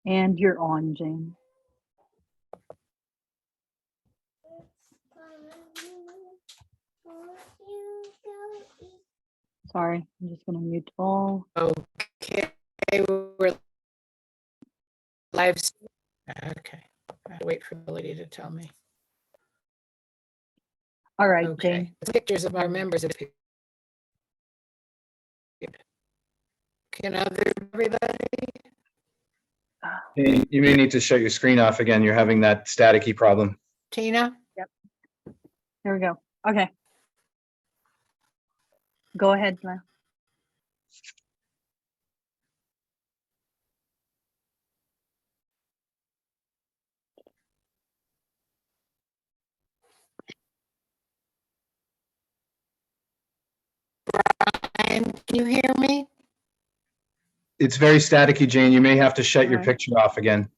And you're on, Jane. Sorry, I'm just going to mute all. Okay, we're live. Okay, I have to wait for Ability to tell me. All right, Okay, Jane. the pictures of our members appear. Can everybody? You may need to shut your screen off again. You're having that staticky problem. Tina? Yep. There we go. Okay. Go ahead, Glenn. Brian, can you hear me? It's very staticky, Jane. You may have to shut your Right. picture off again.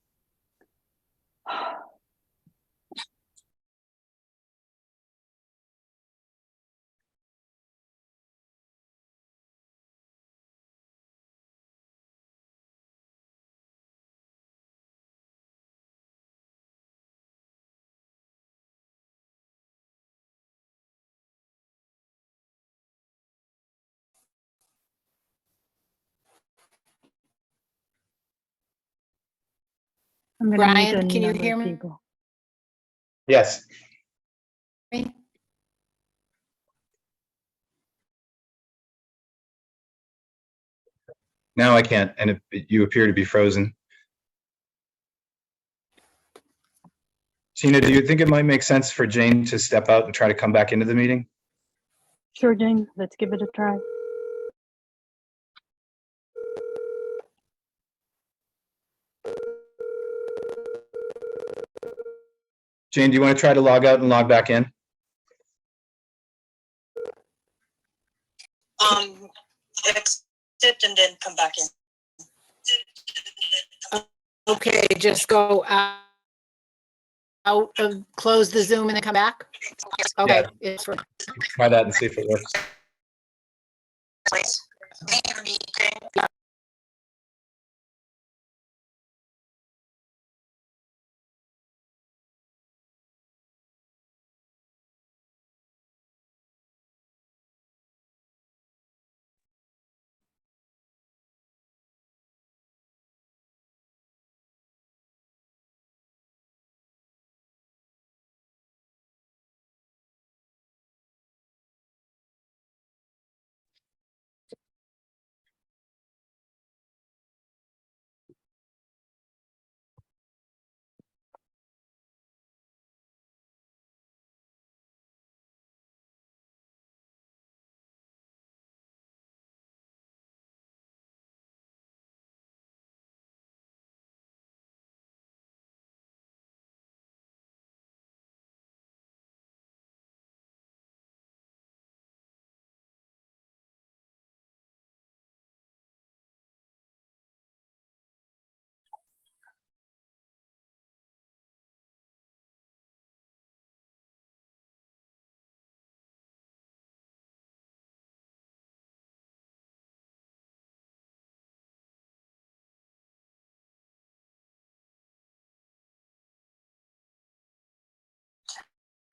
I'm going Brian, to mute can you another hear me? people. Yes. Now I can't, and you appear to be frozen. Tina, do you think it might make sense for Jane to step out and try to come back into the meeting? Sure, Jane. Let's give it a try. Jane, do you want to try to log out and log back in? Exit and then come back in. Okay, just go out of, close the Zoom and then come back? Okay, Yeah. it's for, Try that and see if it works. Please.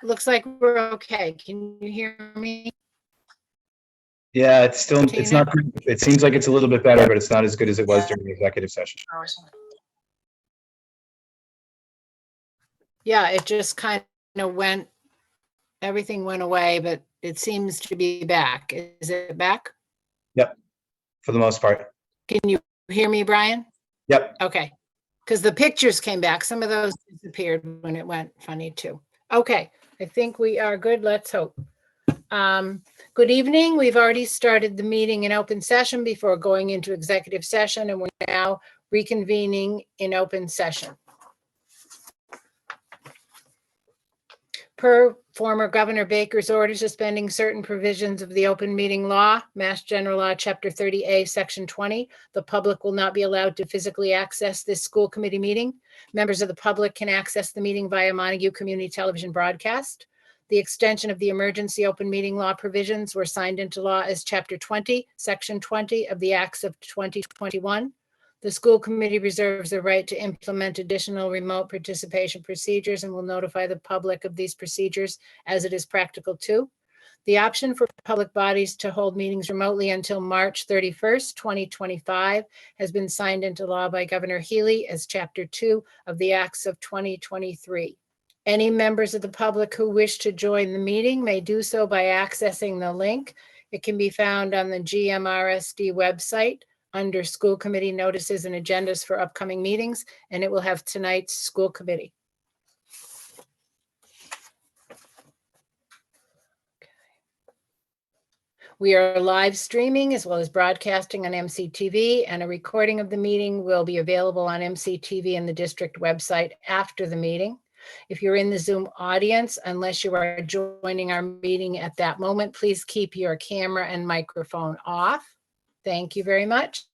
looks like we're okay. Can you hear me? Yeah, it's still, it's Tina? not, it seems like it's a little bit better, but it's not as good as it was during the executive session. Yeah, it just kind of went, everything went away, but it seems to be back. Is it back? Yep, for the most part. Can you hear me, Brian? Yep. Okay, because the pictures came back. Some of those disappeared when it went funny too. Okay, I think we are good. Let's hope. Good evening. We've already started the meeting in open session before going into executive session, and we're now reconvening in open session. Per former Governor Baker's order suspending certain provisions of the open meeting law, Mass General Law, Chapter 30A, Section 20, the public will not be allowed to physically access this school committee meeting. Members of the public can access the meeting via Montague Community Television broadcast. The extension of the emergency open meeting law provisions were signed into law as Chapter 20, Section 20 of the Acts of 2021. The school committee reserves the right to implement additional remote participation procedures and will notify the public of these procedures as it is practical to. The option for public bodies to hold meetings remotely until March 31st, 2025 has been signed into law by Governor Healy as Chapter 2 of the Acts of 2023. Any members of the public who wish to join the meeting may do so by accessing the link. It can be found on the GMRSD website under School Committee Notices and Agendas for upcoming meetings, and it will have tonight's school committee. We are live streaming as well as broadcasting on MCTV, and a recording of the meeting will be available on MCTV and the district website after the meeting. If you're in the Zoom audience, unless you are joining our meeting at that moment, please keep your camera and microphone off. Thank you very much.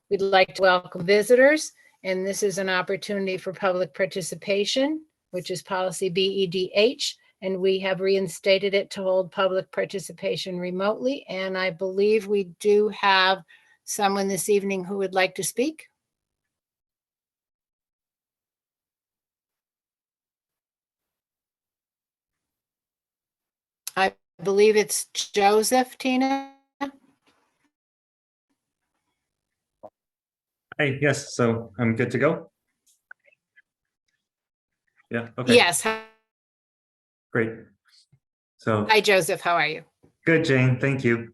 We'd like to welcome visitors, and this is an opportunity for public participation, which is policy BEDH. And we have reinstated it to hold public participation remotely. And I believe we do have someone this evening who would like to speak. I believe it's Joseph, Tina. Hey, yes, so I'm good to go? Yeah, okay. Yes. Great. So, Hi, Joseph. How are you? good, Jane, thank you.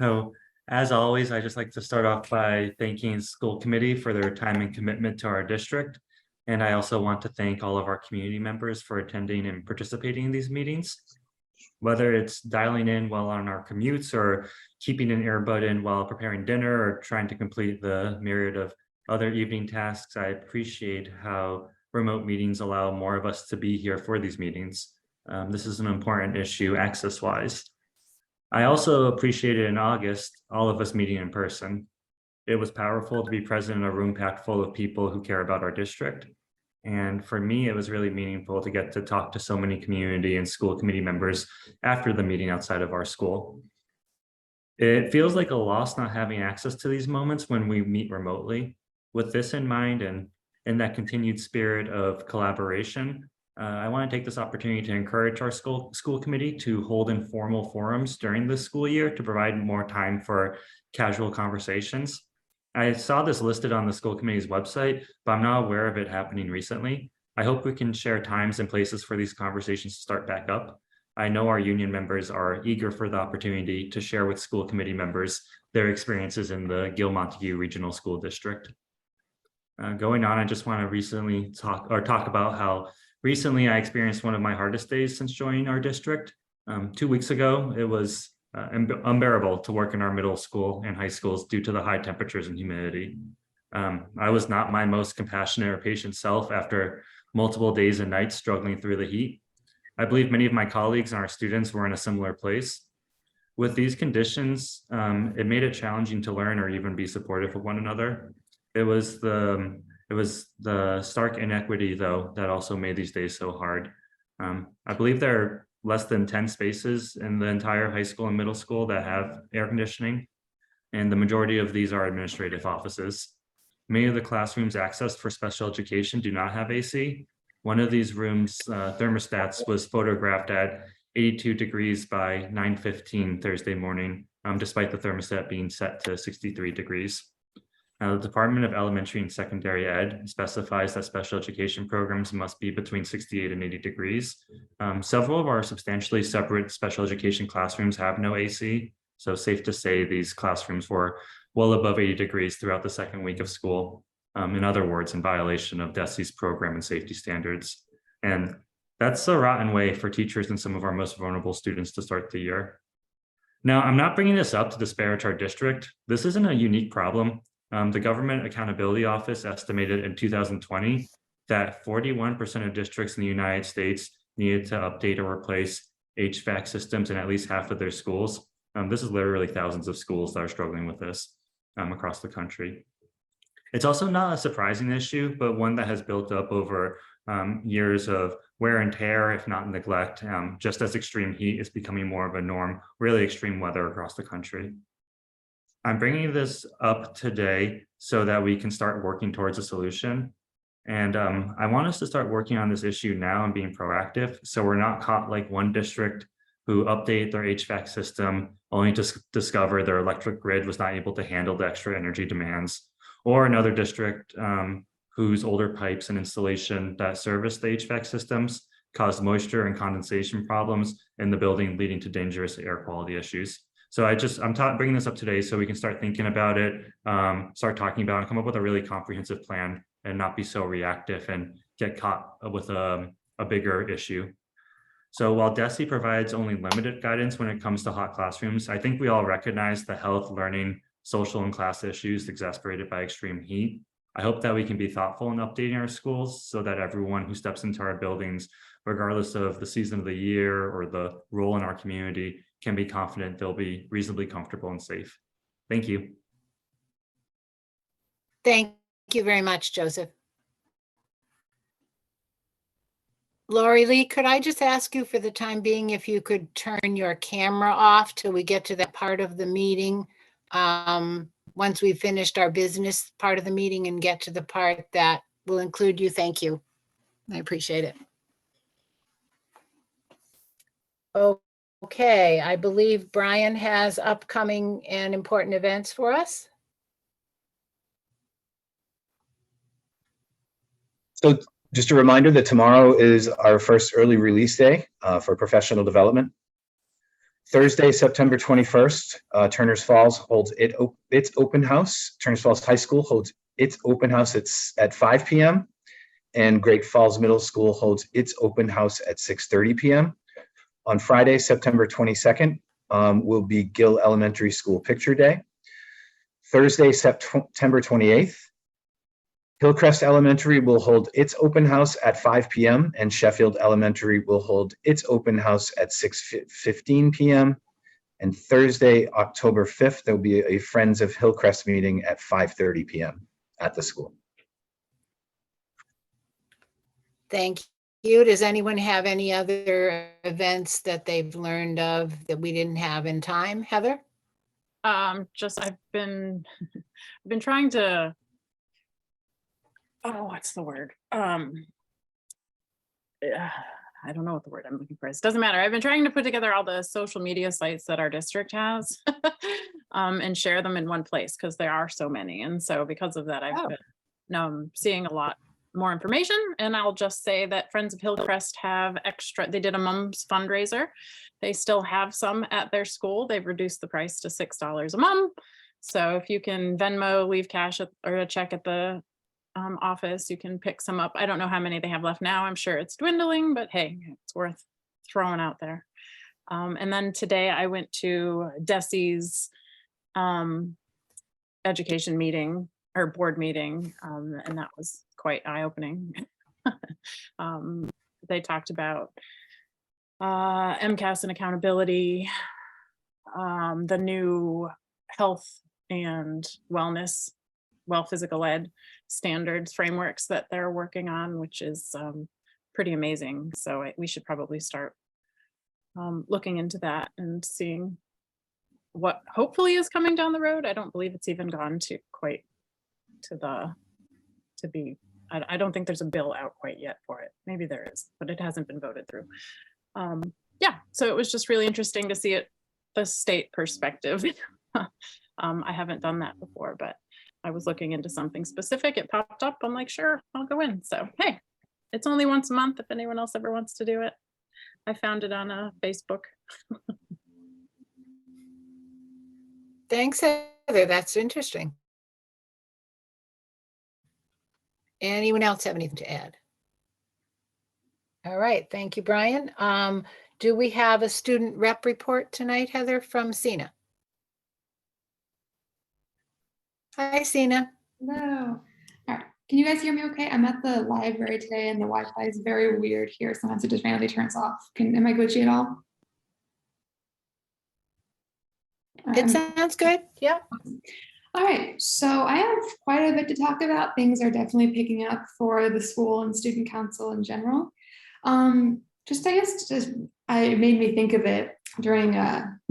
So, as always, I just like to start off by thanking school committee for their time and commitment to our district. And I also want to thank all of our community members for attending and participating in these meetings. Whether it's dialing in while on our commutes or keeping an earbud in while preparing dinner or trying to complete the myriad of other evening tasks, I appreciate how remote meetings allow more of us to be here for these meetings. This is an important issue access-wise. I also appreciated in August, all of us meeting in person. It was powerful to be present in a room packed full of people who care about our district. And for me, it was really meaningful to get to talk to so many community and school committee members after the meeting outside of our school. It feels like a loss not having access to these moments when we meet remotely. With this in mind and in that continued spirit of collaboration, I want to take this opportunity to encourage our school committee to hold informal forums during the school year to provide more time for casual conversations. I saw this listed on the school committee's website, but I'm not aware of it happening recently. I hope we can share times and places for these conversations to start back up. I know our union members are eager for the opportunity to share with school committee members their experiences in the Gill-Montague Regional School District. Going on, I just want to talk about how recently I experienced one of my hardest days since joining our district. 2 weeks ago, it was unbearable to work in our middle school and high schools due to the high temperatures and humidity. I was not my most compassionate or patient self after multiple days and nights struggling through the heat. I believe many of my colleagues and our students were in a similar place. With these conditions, it made it challenging to learn or even be supportive of one another. It was the stark inequity, though, that also made these days so hard. I believe there are less than 10 spaces in the entire high school and middle school that have air conditioning, and the majority of these are administrative offices. Many of the classrooms accessed for special education do not have AC. One of these rooms' thermostats was photographed at 82 degrees by 9:15 Thursday morning, despite the thermostat being set to 63 degrees. The Department of Elementary and Secondary Ed specifies that special education programs must be between 68 and 80 degrees. Several of our substantially separate special education classrooms have no AC, so safe to say these classrooms were well above 80 degrees throughout the second week of school. In other words, in violation of DESE's program and safety standards. And that's a rotten way for teachers and some of our most vulnerable students to start the year. Now, I'm not bringing this up to disparage our district. This isn't a unique problem. The Government Accountability Office estimated in 2020 that 41% of districts in the United States needed to update or replace HVAC systems in at least half of their schools. This is literally thousands of schools that are struggling with this across the country. It's also not a surprising issue, but one that has built up over years of wear and tear, if not neglect, just as extreme heat is becoming more of a norm, really extreme weather across the country. I'm bringing this up today so that we can start working towards a solution. And I want us to start working on this issue now and being proactive, so we're not caught like one district who update their HVAC system only to discover their electric grid was not able to handle the extra energy demands, or another district whose older pipes and installation that service the HVAC systems caused moisture and condensation problems in the building, leading to dangerous air quality issues. So I'm bringing this up today so we can start thinking about it, start talking about it, and come up with a really comprehensive plan and not be so reactive and get caught with a bigger issue. So while DESE provides only limited guidance when it comes to hot classrooms, I think we all recognize the health, learning, social, and class issues exacerbated by extreme heat. I hope that we can be thoughtful in updating our schools so that everyone who steps into our buildings, regardless of the season of the year or the role in our community, can be confident they'll be reasonably comfortable and safe. Thank you. Thank you very much, Joseph. Lori Lee, could I just ask you for the time being if you could turn your camera off till we get to that part of the meeting? Once we've finished our business part of the meeting and get to the part that will include you. Thank you. I appreciate it. Okay, I believe Brian has upcoming and important events for us. So just a reminder that tomorrow is our first early release day for professional development. Thursday, September 21st, Turners Falls holds its open house. Turners Falls High School holds its open house at 5 p.m. and Great Falls Middle School holds its open house at 6:30 p.m. On Friday, September 22nd, will be Gill Elementary School Picture Day. Thursday, September 28th, Hillcrest Elementary will hold its open house at 5 p.m. and Sheffield Elementary will hold its open house at 6:15 p.m. And Thursday, October 5th, there'll be a Friends of Hillcrest meeting at 5:30 p.m. at the school. Thank you. Does anyone have any other events that they've learned of that we didn't have in time? Heather? Just I've been trying to, oh, what's the word? I don't know what the word I'm looking for is. Doesn't matter. I've been trying to put together all the social media sites that our district has and share them in one place because there are so many. And so because of that, I've been seeing a lot more information. And I'll just say that Friends of Hillcrest have extra, they did a mom's fundraiser. They still have some at their school. They've reduced the price to $6 a mom. So if you can Venmo, leave cash or a check at the office, you can pick some up. I don't know how many they have left now. I'm sure it's dwindling, but hey, it's worth throwing out there. And then today I went to DESE's education meeting or board meeting, and that was quite eye-opening. They talked about MCAS and accountability, the new health and wellness, physical ed standards frameworks that they're working on, which is pretty amazing. So we should probably start looking into that and seeing what hopefully is coming down the road. I don't believe it's even gone to quite to be, I don't think there's a bill out quite yet for it. Maybe there is, but it hasn't been voted through. Yeah, so it was just really interesting to see it, the state perspective. I haven't done that before, but I was looking into something specific. It popped up. I'm like, sure, I'll go in. So, hey, it's only once a month if anyone else ever wants to do it. I found it on Facebook. Thanks, Heather. That's interesting. Anyone else have anything to add? All right. Thank you, Brian. Do we have a student rep report tonight, Heather, from Sina? Hi, Sina. Hello. All right. Can you guys hear me okay? I'm at the library today and the Wi-Fi is very weird here. Sometimes it just randomly turns off. Am I glitchy at all? It sounds good. Yeah. All right. So I have quite a bit to talk about. Things are definitely picking up for the school and student council in general. I guess it made me think of it during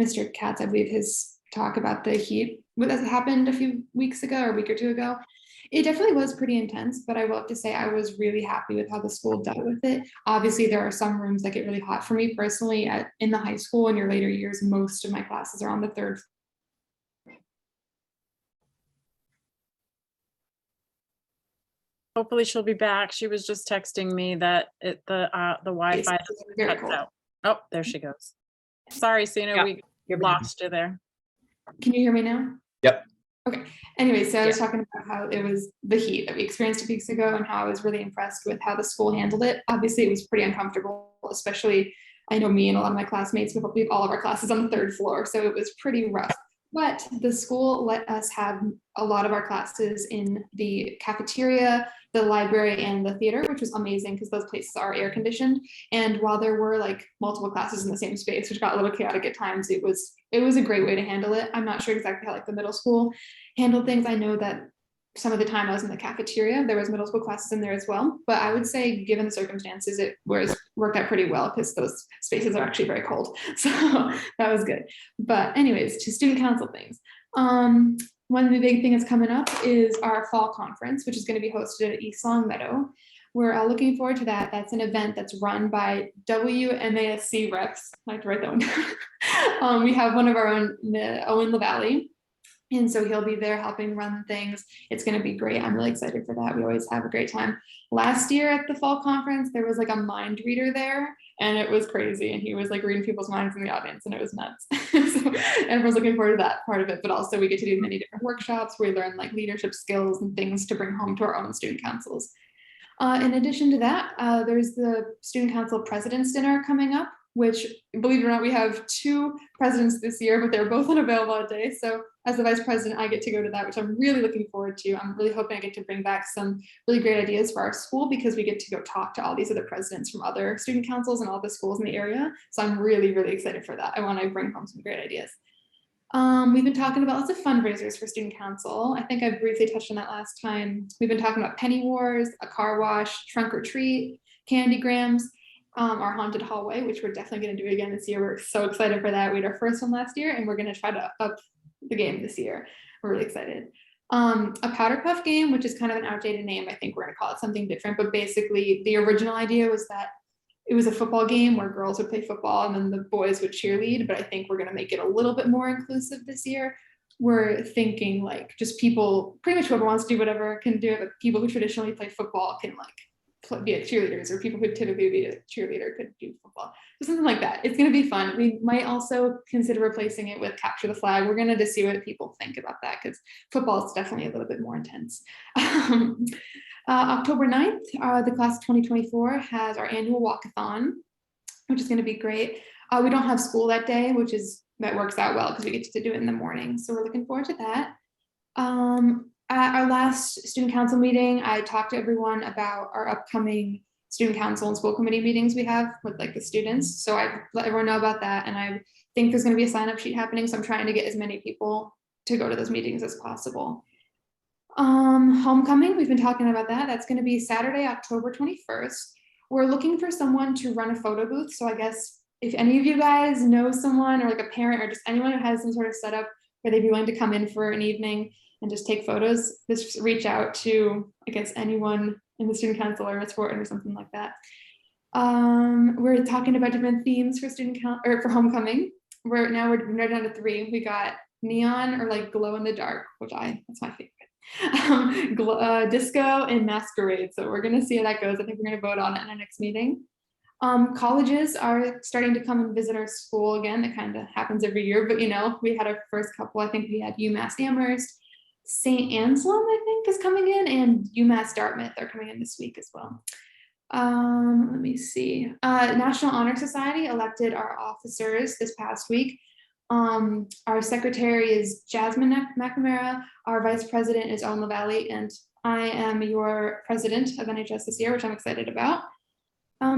Mr. Katz, I believe, his talk about the heat as it happened a few weeks ago or a week or two ago. It definitely was pretty intense, but I will have to say I was really happy with how the school dealt with it. Obviously, there are some rooms that get really hot. For me personally, in the high school in your later years, most of my classes are on the third. Hopefully she'll be back. She was just texting me that the Wi-Fi It's very cuts cold. out. Oh, there she goes. Sorry, Sina, Yeah, we you're back. lost you there. Can you hear me now? Yep. Okay. Anyway, so I was talking about how it was the heat that we experienced 2 weeks ago and how I was really impressed with how the school handled it. Obviously, it was pretty uncomfortable, especially I know me and a lot of my classmates, we have all of our classes on the 3rd floor, so it was pretty rough. But the school let us have a lot of our classes in the cafeteria, the library, and the theater, which was amazing because those places are air conditioned. And while there were like multiple classes in the same space, which got a little chaotic at times, it was a great way to handle it. I'm not sure exactly how like the middle school handled things. I know that some of the time I was in the cafeteria, there was middle school classes in there as well. But I would say, given the circumstances, it worked out pretty well because those spaces are actually very cold. So that was good. But anyways, to student council things. One of the big things coming up is our fall conference, which is going to be hosted at East Long Meadow. We're looking forward to that. That's an event that's run by WMASC reps. I like to write that one down. We have one of our own, Owen LaValle. And so he'll be there helping run things. It's going to be great. I'm really excited for that. We always have a great time. Last year at the fall conference, there was like a mind reader there and it was crazy. And he was like reading people's minds in the audience and it was nuts. So everyone's looking forward to that part of it. But also we get to do many different workshops where we learn like leadership skills and things to bring home to our own student councils. In addition to that, there's the student council president's dinner coming up, which, believe it or not, we have 2 presidents this year, but they're both unavailable that day. So as the vice president, I get to go to that, which I'm really looking forward to. I'm really hoping I get to bring back some really great ideas for our school because we get to go talk to all these other presidents from other student councils and all the schools in the area. So I'm really, really excited for that. I want to bring home some great ideas. We've been talking about lots of fundraisers for student council. I think I briefly touched on that last time. We've been talking about penny wars, a car wash, trunk or treat, candy grams, our haunted hallway, which we're definitely going to do again this year. We're so excited for that. We had our first one last year and we're going to try to up the game this year. We're really excited. A powder puff game, which is kind of an outdated name. I think we're going to call it something different, but basically the original idea was that it was a football game where girls would play football and then the boys would cheerlead, but I think we're going to make it a little bit more inclusive this year. We're thinking like just people, pretty much whoever wants to do whatever can do it, but people who traditionally play football can like be cheerleaders, or people who typically be a cheerleader could do football. So something like that. It's going to be fun. We might also consider replacing it with capture the flag. We're going to see what people think about that because football is definitely a little bit more intense. October 9th, the class of 2024 has our annual walkathon, which is going to be great. We don't have school that day, that works out well because we get to do it in the morning. So we're looking forward to that. At our last student council meeting, I talked to everyone about our upcoming student council and school committee meetings we have with like the students. So I let everyone know about that. And I think there's going to be a sign up sheet happening. So I'm trying to get as many people to go to those meetings as possible. Homecoming, we've been talking about that. That's going to be Saturday, October 21st. We're looking for someone to run a photo booth. So I guess if any of you guys know someone or like a parent or just anyone who has some sort of setup where they'd be willing to come in for an evening and just take photos, just reach out to, I guess, anyone in the student council or Miss Wharton or something like that. We're talking about different themes for for homecoming. We're down to 3. We got neon or like glow in the dark, that's my favorite. Disco and masquerade. So we're gonna see how that goes. I think we're gonna vote on it in our next meeting. Colleges are starting to come and visit our school again. It kind of happens every year, but we had our first couple. I think we had UMass Amherst, St. Anselm, I think, is coming in, and UMass Dartmouth are coming in this week as well. Let me see. National Honor Society elected our officers this past week. Our secretary is Jasmine McNamara. Our vice president is Owen LaValle, and I am your president of NHS this year, which I'm excited about. Let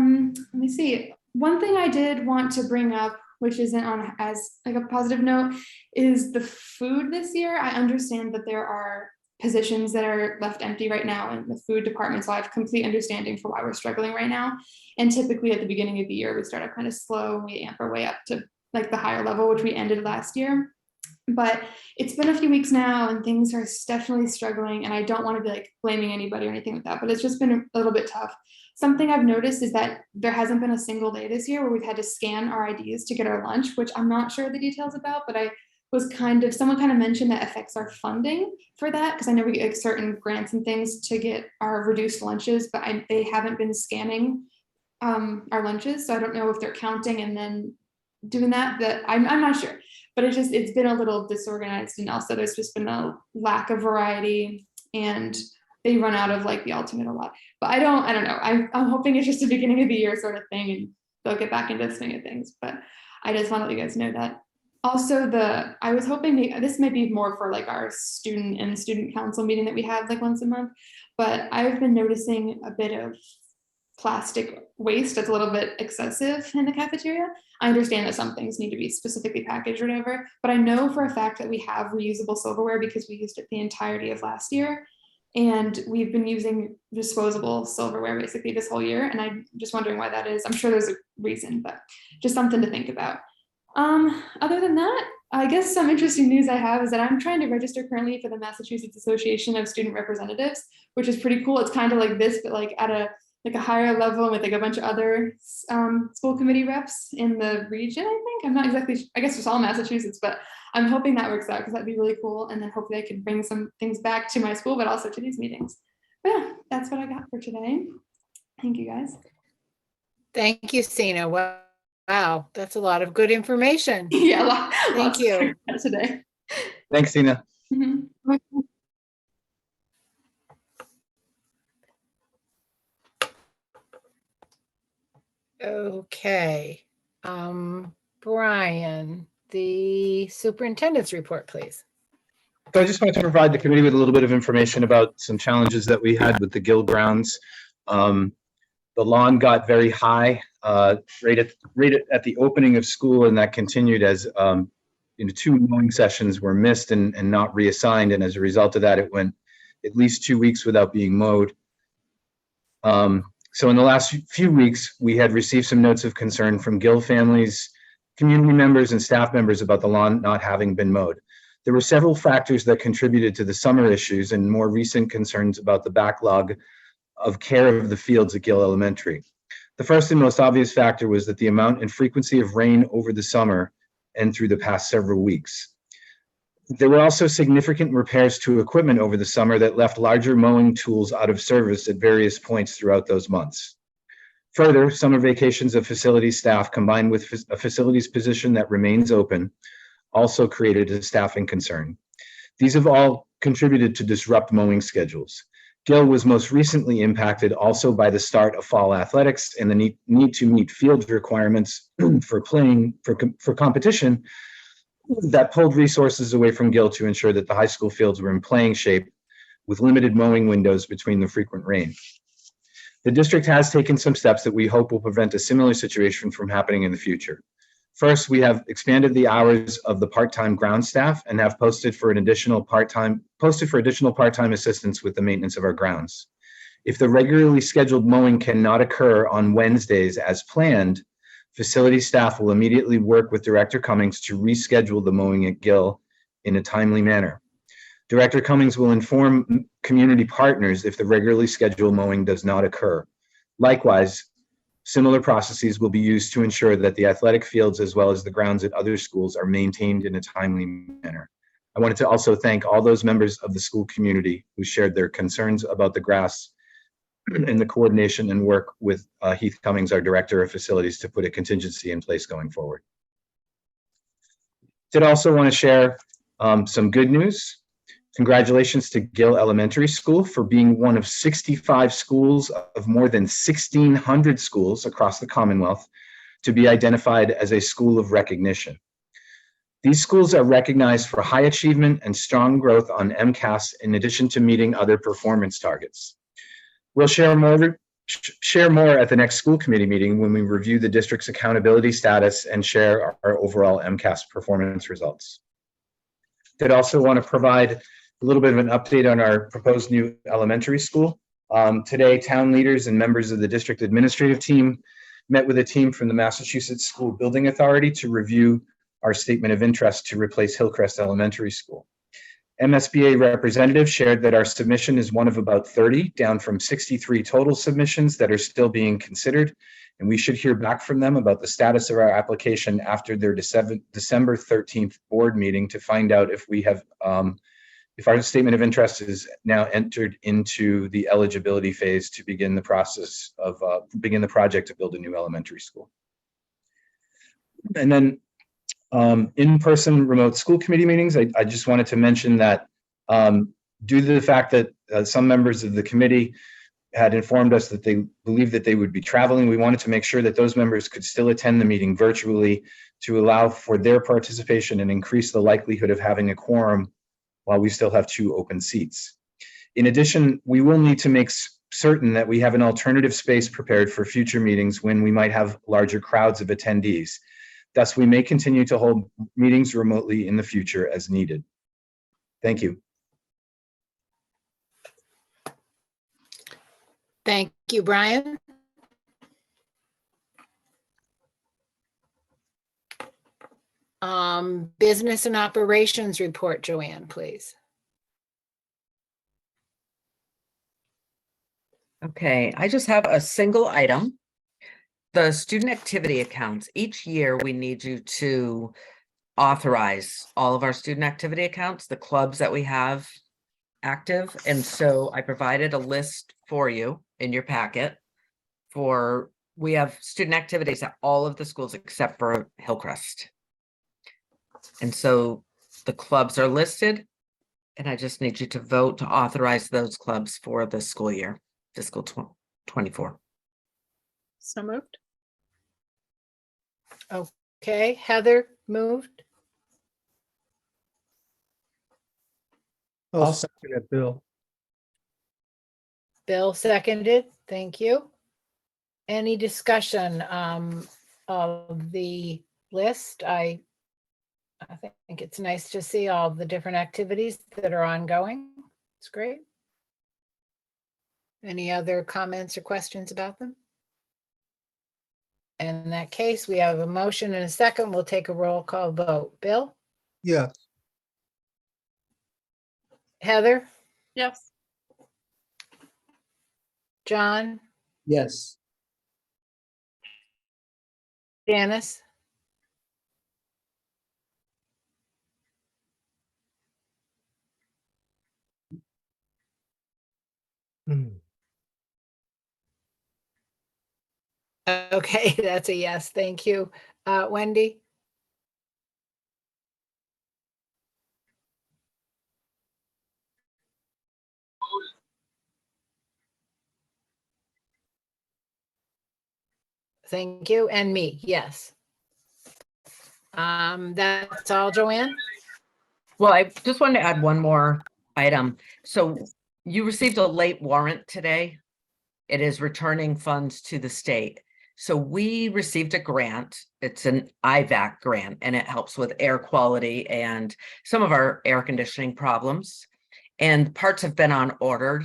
me see. One thing I did want to bring up, which isn't on as like a positive note, is the food this year. I understand that there are positions that are left empty right now in the food department, so I have complete understanding for why we're struggling right now. And typically at the beginning of the year, we start out kind of slow and we amp our way up to like the higher level, which we ended last year. But it's been a few weeks now and things are definitely struggling, and I don't want to be like blaming anybody or anything like that, but it's just been a little bit tough. Something I've noticed is that there hasn't been a single day this year where we've had to scan our IDs to get our lunch, which I'm not sure the details about, but someone kind of mentioned that affects our funding for that, because I know we get like certain grants and things to get our reduced lunches, but they haven't been scanning our lunches, so I don't know if they're counting and then doing that. But I'm not sure. But it's been a little disorganized, and also there's just been a lack of variety, and they run out of like the ultimate a lot. But I don't know. I'm hoping it's just the beginning of the year sort of thing, and they'll get back into the swing of things. But I just want to let you guys know that. Also, I was hoping this may be more for like our student council meeting that we have like once a month, but I've been noticing a bit of plastic waste that's a little bit excessive in the cafeteria. I understand that some things need to be specifically packaged or whatever, but I know for a fact that we have reusable silverware because we used it the entirety of last year. And we've been using disposable silverware basically this whole year. And I'm just wondering why that is. I'm sure there's a reason, but just something to think about. Other than that, I guess some interesting news I have is that I'm trying to register currently for the Massachusetts Association of Student Representatives, which is pretty cool. It's kind of like this, but like at a higher level with like a bunch of other school committee reps in the region, I think. I'm not exactly, I guess it's all Massachusetts, but I'm hoping that works out because that'd be really cool. And then hopefully I can bring some things back to my school, but also to these meetings. But yeah, that's what I got for today. Thank you guys. Thank you, Sina. Wow, that's a lot of good information. Yeah, Thank you today. Thanks, Tina. Mhm. Okay. Brian, the superintendent's report, please. So I just wanted to provide the committee with a little bit of information about some challenges that we had with the Gill grounds. The lawn got very high right at the opening of school, and that continued as 2 mowing sessions were missed and not reassigned, and as a result of that, it went at least 2 weeks without being mowed. So in the last few weeks, we had received some notes of concern from Gill families, community members, and staff members about the lawn not having been mowed. There were several factors that contributed to the summer issues and more recent concerns about the backlog of care of the fields at Gill Elementary. The first and most obvious factor was that the amount and frequency of rain over the summer and through the past several weeks. There were also significant repairs to equipment over the summer that left larger mowing tools out of service at various points throughout those months. Further, summer vacations of facilities staff combined with a facilities position that remains open also created a staffing concern. These have all contributed to disrupt mowing schedules. Gill was most recently impacted also by the start of fall athletics and the need to meet field requirements for competition that pulled resources away from Gill to ensure that the high school fields were in playing shape with limited mowing windows between the frequent rain. The district has taken some steps that we hope will prevent a similar situation from happening in the future. First, we have expanded the hours of the part-time ground staff and have posted for additional part-time assistance with the maintenance of our grounds. If the regularly scheduled mowing cannot occur on Wednesdays as planned, facility staff will immediately work with Director Cummings to reschedule the mowing at Gill in a timely manner. Director Cummings will inform community partners if the regularly scheduled mowing does not occur. Likewise, similar processes will be used to ensure that the athletic fields as well as the grounds at other schools are maintained in a timely manner. I wanted to also thank all those members of the school community who shared their concerns about the grass and the coordination and work with Heath Cummings, our Director of Facilities, to put a contingency in place going forward. Did also want to share some good news. Congratulations to Gill Elementary School for being one of 65 schools of more than 1,600 schools across the Commonwealth to be identified as a school of recognition. These schools are recognized for high achievement and strong growth on MCAS in addition to meeting other performance targets. We'll share more at the next school committee meeting when we review the district's accountability status and share our overall MCAS performance results. Did also want to provide a little bit of an update on our proposed new elementary school. Today, town leaders and members of the district administrative team met with a team from the Massachusetts School Building Authority to review our statement of interest to replace Hillcrest Elementary School. MSBA representative shared that our submission is one of about 30, down from 63 total submissions that are still being considered, and we should hear back from them about the status of our application after their December 13th board meeting to find out if we have, if our statement of interest is now entered into the eligibility phase to begin the process of, begin the project to build a new elementary school. And then in-person remote school committee meetings, I just wanted to mention that due to the fact that some members of the committee had informed us that they believed that they would be traveling, we wanted to make sure that those members could still attend the meeting virtually to allow for their participation and increase the likelihood of having a quorum while we still have 2 open seats. In addition, we will need to make certain that we have an alternative space prepared for future meetings when we might have larger crowds of attendees. Thus, we may continue to hold meetings remotely in the future as needed. Thank you. Thank you, Brian. Business and operations report, Joanne, please. Okay, I just have a single item. The student activity accounts. Each year we need you to authorize all of our student activity accounts, the clubs that we have active. And so I provided a list for you in your packet for, we have student activities at all of the schools except for Hillcrest. And so the clubs are listed, and I just need you to vote to authorize those clubs for the school year, fiscal 24. So moved. Okay, Heather moved. I'll second it, Bill. Bill seconded. Thank you. Any discussion of the list? I think it's nice to see all the different activities that are ongoing. It's great. Any other comments or questions about them? In that case, we have a motion and a second. We'll take a roll call vote. Bill? Yes. Heather? Yes. John? Yes. Janice? Okay, that's a yes. Thank you. Wendy? Thank you. And me, yes. That's all, Joanne? Well, I just wanted to add one more item. So you received a late warrant today. It is returning funds to the state. So we received a grant. It's an IVAC grant, and it helps with air quality and some of our air conditioning problems. And parts have been on order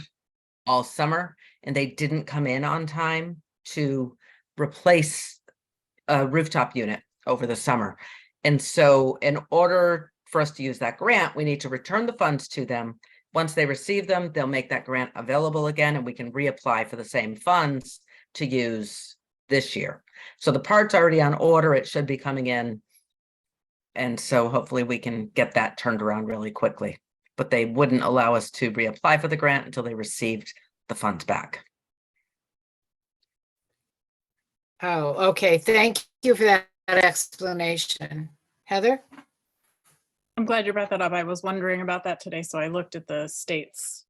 all summer, and they didn't come in on time to replace a rooftop unit over the summer. And so in order for us to use that grant, we need to return the funds to them. Once they receive them, they'll make that grant available again, and we can reapply for the same funds to use this year. So the part's already on order. It should be coming in. And so hopefully we can get that turned around really quickly. But they wouldn't allow us to reapply for the grant until they received the funds back. Oh, okay. Thank you for that explanation. Heather? I'm glad you brought that up. I was wondering about that today, so I looked at the state's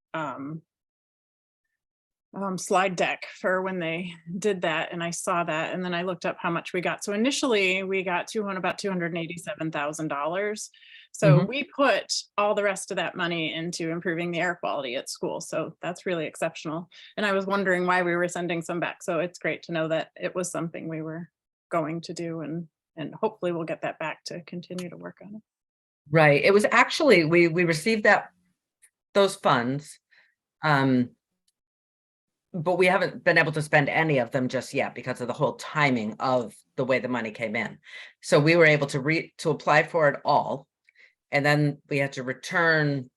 slide deck for when they did that, and I saw that, and then I looked up how much we got. So initially we got about $287,000. So we put all the rest of that money into improving the air quality at school. So that's really exceptional. And I was wondering why we were sending some back. So it's great to know that it was something we were going to do, and hopefully we'll get that back to continue to work on it. Right. It was actually, we received those funds but we haven't been able to spend any of them just yet because of the whole timing of the way the money came in. So we were able to apply for it all. And then we had to return,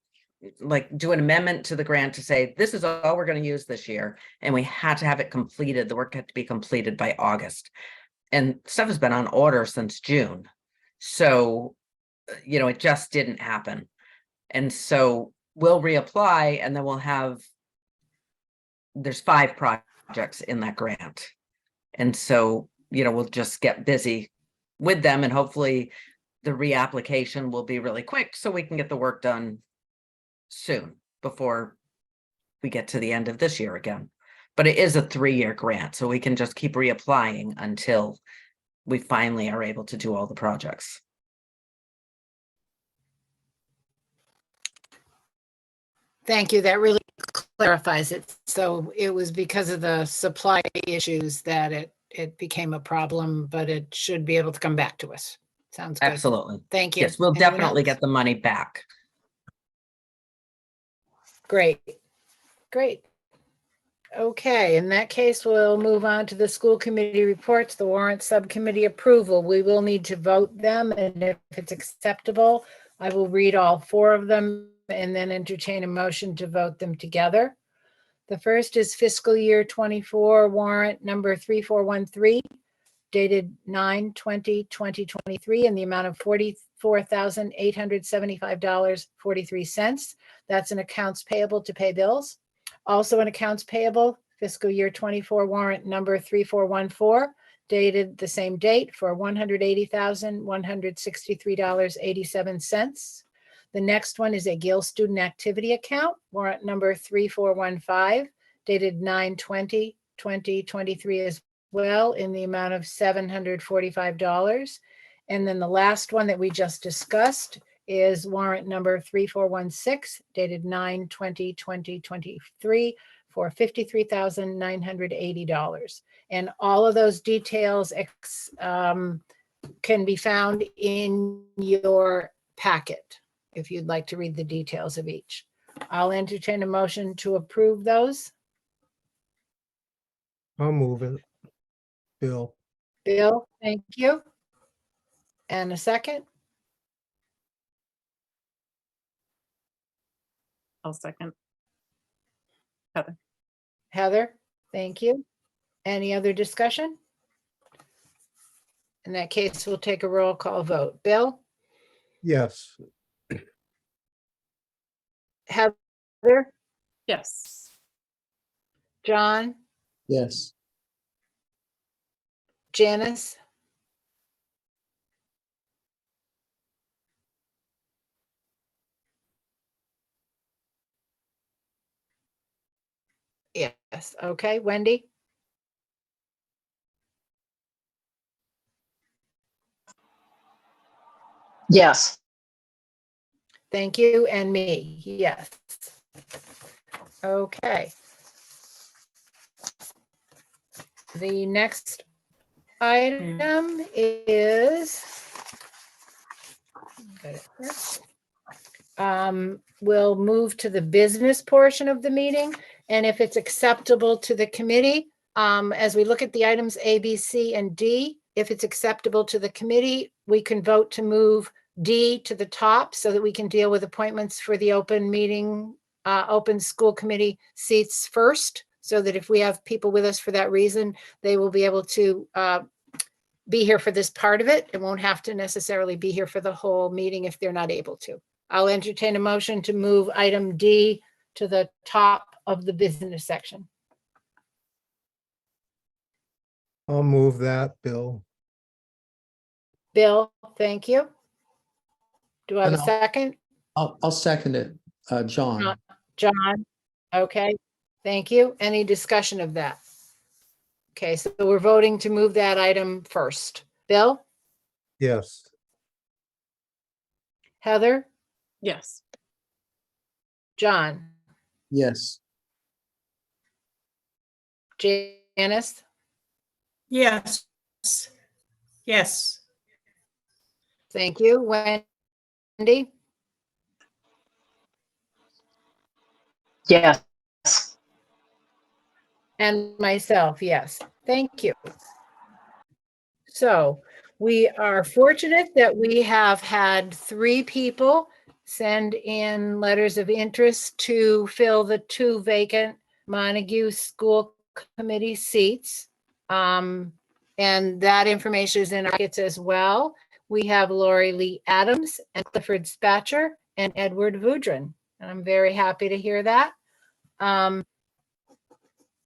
like do an amendment to the grant to say, this is all we're going to use this year. And we had to have it completed. The work had to be completed by August. And stuff has been on order since June. So, it just didn't happen. And so we'll reapply, and then there's 5 projects in that grant. And so, we'll just get busy with them, and hopefully the reapplication will be really quick so we can get the work done soon before we get to the end of this year again. But it is a 3-year grant, so we can just keep reapplying until we finally are able to do all the projects. Thank you. That really clarifies it. So it was because of the supply issues that it became a problem, but it should be able to come back to us. Sounds good. Absolutely. Thank you. Yes, we'll Anyone definitely else? get the money back. Great. Great. Okay, in that case, we'll move on to the school committee reports, the warrant subcommittee approval. We will need to vote them, and if it's acceptable, I will read all 4 of them and then entertain a motion to vote them together. The first is fiscal year 24 warrant number 3413, dated 9/20/2023, in the amount of $44,875.43. That's in accounts payable to pay bills. Also in accounts payable, fiscal year 24 warrant number 3414, dated the same date for $180,163.87. The next one is a Gill student activity account, warrant number 3415, dated 9/20/2023 as well, in the amount of $745. And then the last one that we just discussed is warrant number 3416, dated 9/20/2023, for $53,980. And all of those details can be found in your packet if you'd like to read the details of each. I'll entertain a motion to approve those. I'll move it. Bill, Bill, thank you. And a second? I'll second. Heather, thank you. Any other discussion? In that case, we'll take a roll call vote. Bill? yes. Heather? Yes. John? Yes. Janice? Yes, okay. Wendy? Yes. Thank you, and me, yes. Okay. The next item is we'll move to the business portion of the meeting, and if it's acceptable to the committee, as we look at the items A, B, C, and D, if it's acceptable to the committee, we can vote to move D to the top so that we can deal with appointments for the open school committee seats first, so that if we have people with us for that reason, they will be able to be here for this part of it. It won't have to necessarily be here for the whole meeting if they're not able to. I'll entertain a motion to move item D to the top of the business section. I'll move that, Bill. Bill, thank you. Do I have a And second? I'll second it, John. John, okay, thank you. Any discussion of that? Okay, so we're voting to move that item first. Bill, Yes. Heather, Yes. John, Yes. Janice, Yes. Yes. thank you. Wendy, Yes. And myself, yes. Thank you. So we are fortunate that we have had 3 people send in letters of interest to fill the 2 vacant Montague School Committee seats. And that information is in our kits as well. We have Lori Lee Adams and Clifford Spatcher and Edward Vudrin. And I'm very happy to hear that.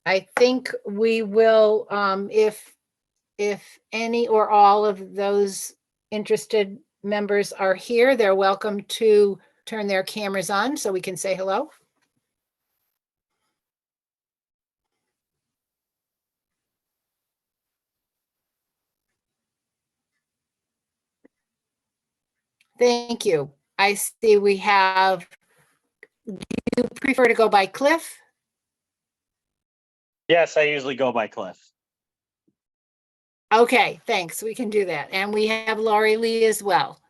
I think we will, if any or all of those interested members are here, they're welcome to turn their cameras on so we can say hello. Thank you. I see we have, do you prefer to go by Cliff? Yes, I usually go by Cliff. Okay, thanks. We can do that. And we have Lori Lee as well.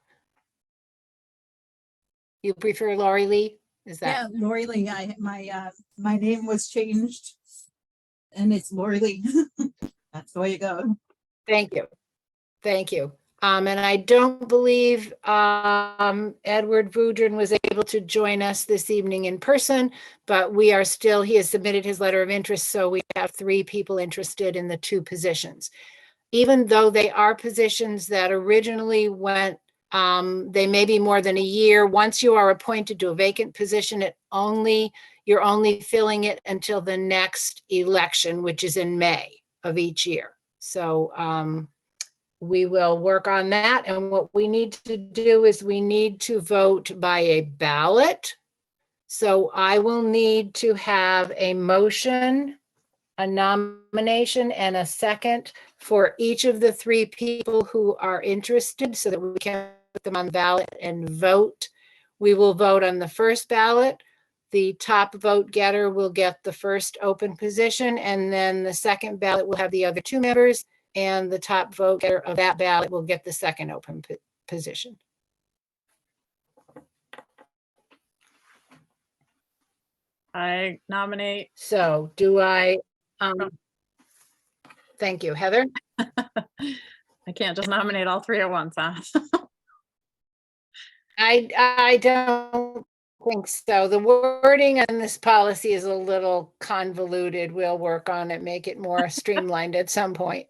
You prefer Lori Lee? Is Yeah, that? Lori Lee. My name was changed and it's Lori Lee. That's the way you go. Thank you. Thank you. And I don't believe Edward Vudrin was able to join us this evening in person, but we are still, he has submitted his letter of interest, so we have 3 people interested in the 2 positions. Even though they are positions that originally went, they may be more than a year. Once you are appointed to a vacant position, you're only filling it until the next election, which is in May of each year. So we will work on that. And what we need to do is we need to vote by a ballot. So I will need to have a motion, a nomination, and a second for each of the 3 people who are interested so that we can put them on the ballot and vote. We will vote on the first ballot. The top vote getter will get the first open position, and then the second ballot will have the other 2 members, and the top vote getter of that ballot will get the second open position. I nominate. So do I, thank you, Heather. I can't just nominate all 3 at once, huh? I don't think so. The wording on this policy is a little convoluted. We'll work on it, make it more streamlined at some point.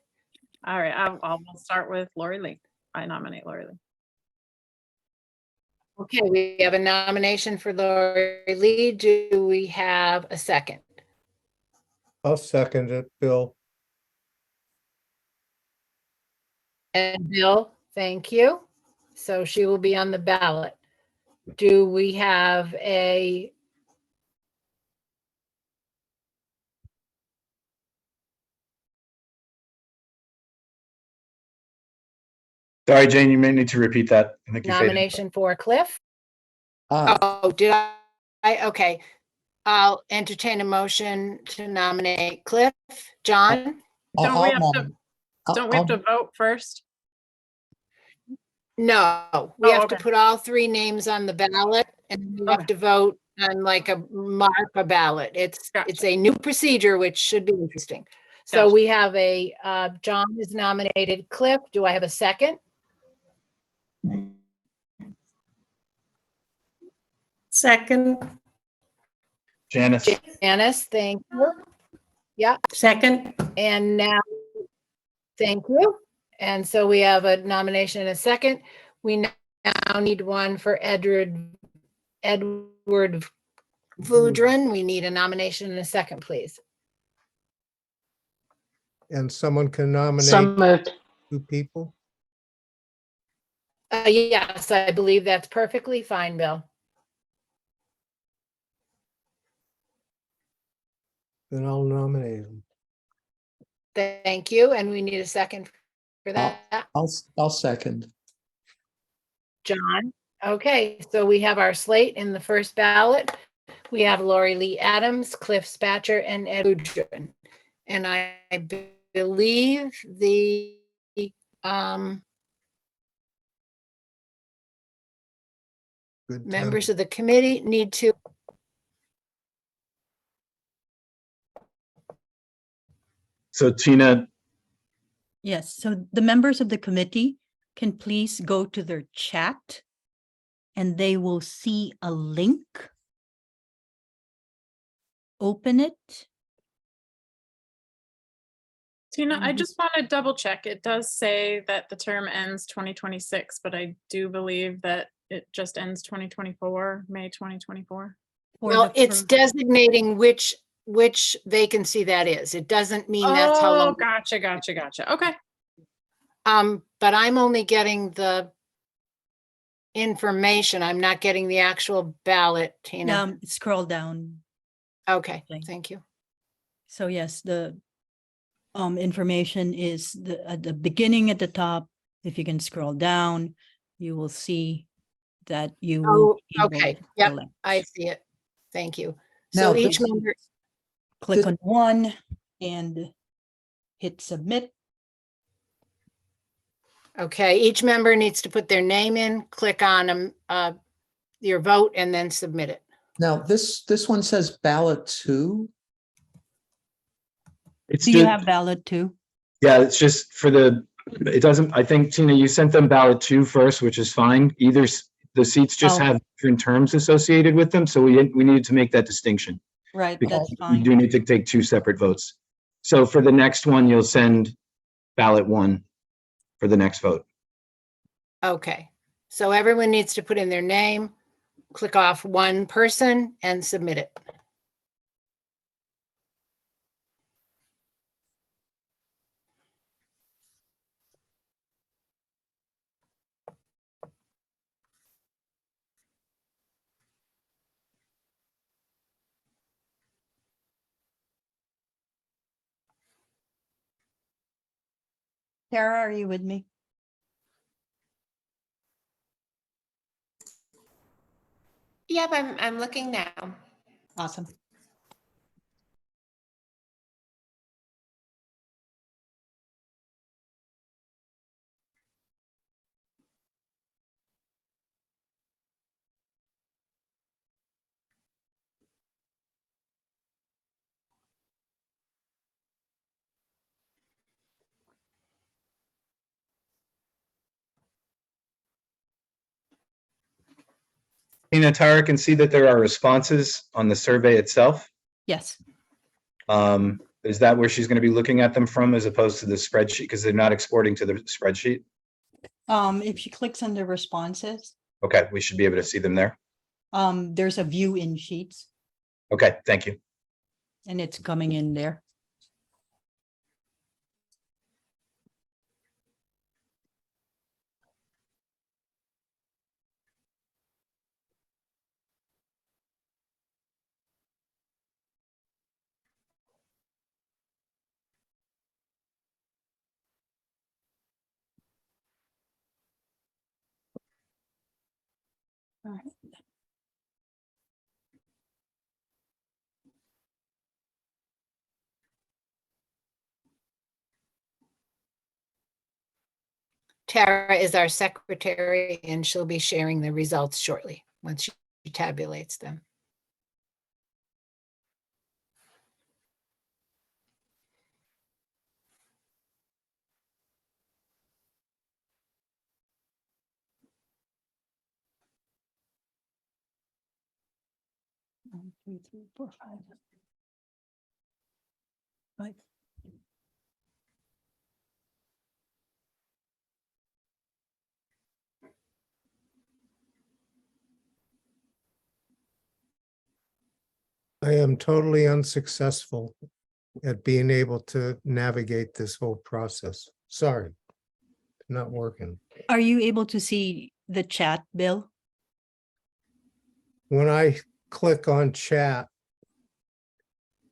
All right, I'll start with Lori Lee. I nominate Lori Lee. Okay, we have a nomination for Lori Lee. Do we have a second? I'll second it, Bill. And Bill, thank you. So she will be on the ballot. Do we have a, Sorry, Jane, you may need to repeat that. I think you faded. nomination for Cliff? Aye. Oh, did I? Okay. I'll entertain a motion to nominate Cliff. John? Don't we have to, I'll- don't we have to vote first? No, we Oh, have to okay. put all 3 names on the ballot and you have Okay. to vote on like a mark a ballot. It's Gotcha. a new procedure, which should be interesting. So Gotcha. we have a, John is nominated. Cliff, do I have a second? Second, Janice, Janice, thank you. Yeah, second, and now, thank you. And so we have a nomination and a second. We now need one for Edward Vudrin. We need a nomination and a second, please. And someone can nominate moved. 2 people? Yes, I believe that's perfectly fine, Bill. Then I'll nominate them. Thank you. And we need a second for that. I'll second. John? Okay, so we have our slate in the first ballot. We have Lori Lee Adams, Cliff Spatcher, and Ed Vudrin. And I believe the Good members time. of the committee need to So Tina, Yes, so the members of the committee can please go to their chat and they will see a link. Open it. Tina, I Mhm. just want to double check. It does say that the term ends 2026, but I do believe that it just ends 2024, May 2024. for Well, the it's per- designating which vacancy that is. It doesn't mean that's how Oh, long. gotcha. Okay. But I'm only getting the information. I'm not getting the actual ballot, Tina. Scroll down. Okay, Thank- thank you. So yes, the information is at the beginning at the top. If you can scroll down, you will see that you will. Oh, be able okay. to Yep, select. I see it. Thank you. Now, So each this- member, Click Did- on one and hit submit. okay, each member needs to put their name in, click on your vote, and then submit it. Now, this one says ballot 2. it's Do you just, have ballot too? yeah, it's just for it doesn't, I think, Tina, you sent them ballot 2 first, which is fine. Either the seats just Oh. have different terms associated with them, so we needed to make that distinction. Right, Because that's we fine. do need to take 2 separate votes. So for the next one, you'll send ballot 1 for the next vote. Okay, so everyone needs to put in their name, click off one person and submit it. Tara, are you with me? Yep, I'm looking now. Awesome. Tina, Tara can see that there are responses on the survey itself. Yes. Is that where she's going to be looking at them from as opposed to the spreadsheet? Because they're not exporting to the spreadsheet. If she clicks on the responses, Okay, we should be able to see them there. there's a view in sheets Okay, thank you. and it's coming in there. All right. Tara is our secretary and she'll be sharing the results shortly once she tabulates them. One, two, three, four, five. Five. I am totally unsuccessful at being able to navigate this whole process. Sorry. Not working. Are you able to see the chat, Bill? When I click on chat,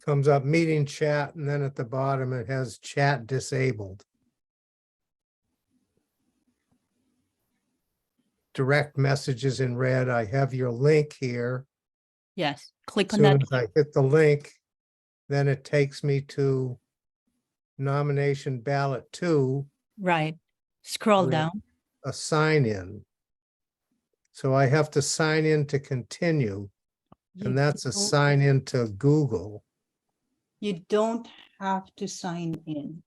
comes up meeting chat, and then at the bottom it has chat disabled. Direct messages in red. I have your link here. Yes. Click on Soon that. as I hit the link, then it takes me to nomination ballot 2, Right. Scroll Where- down. a sign in. So I have to sign in to continue, You and that's a don't- sign in to Google. You don't have to sign in.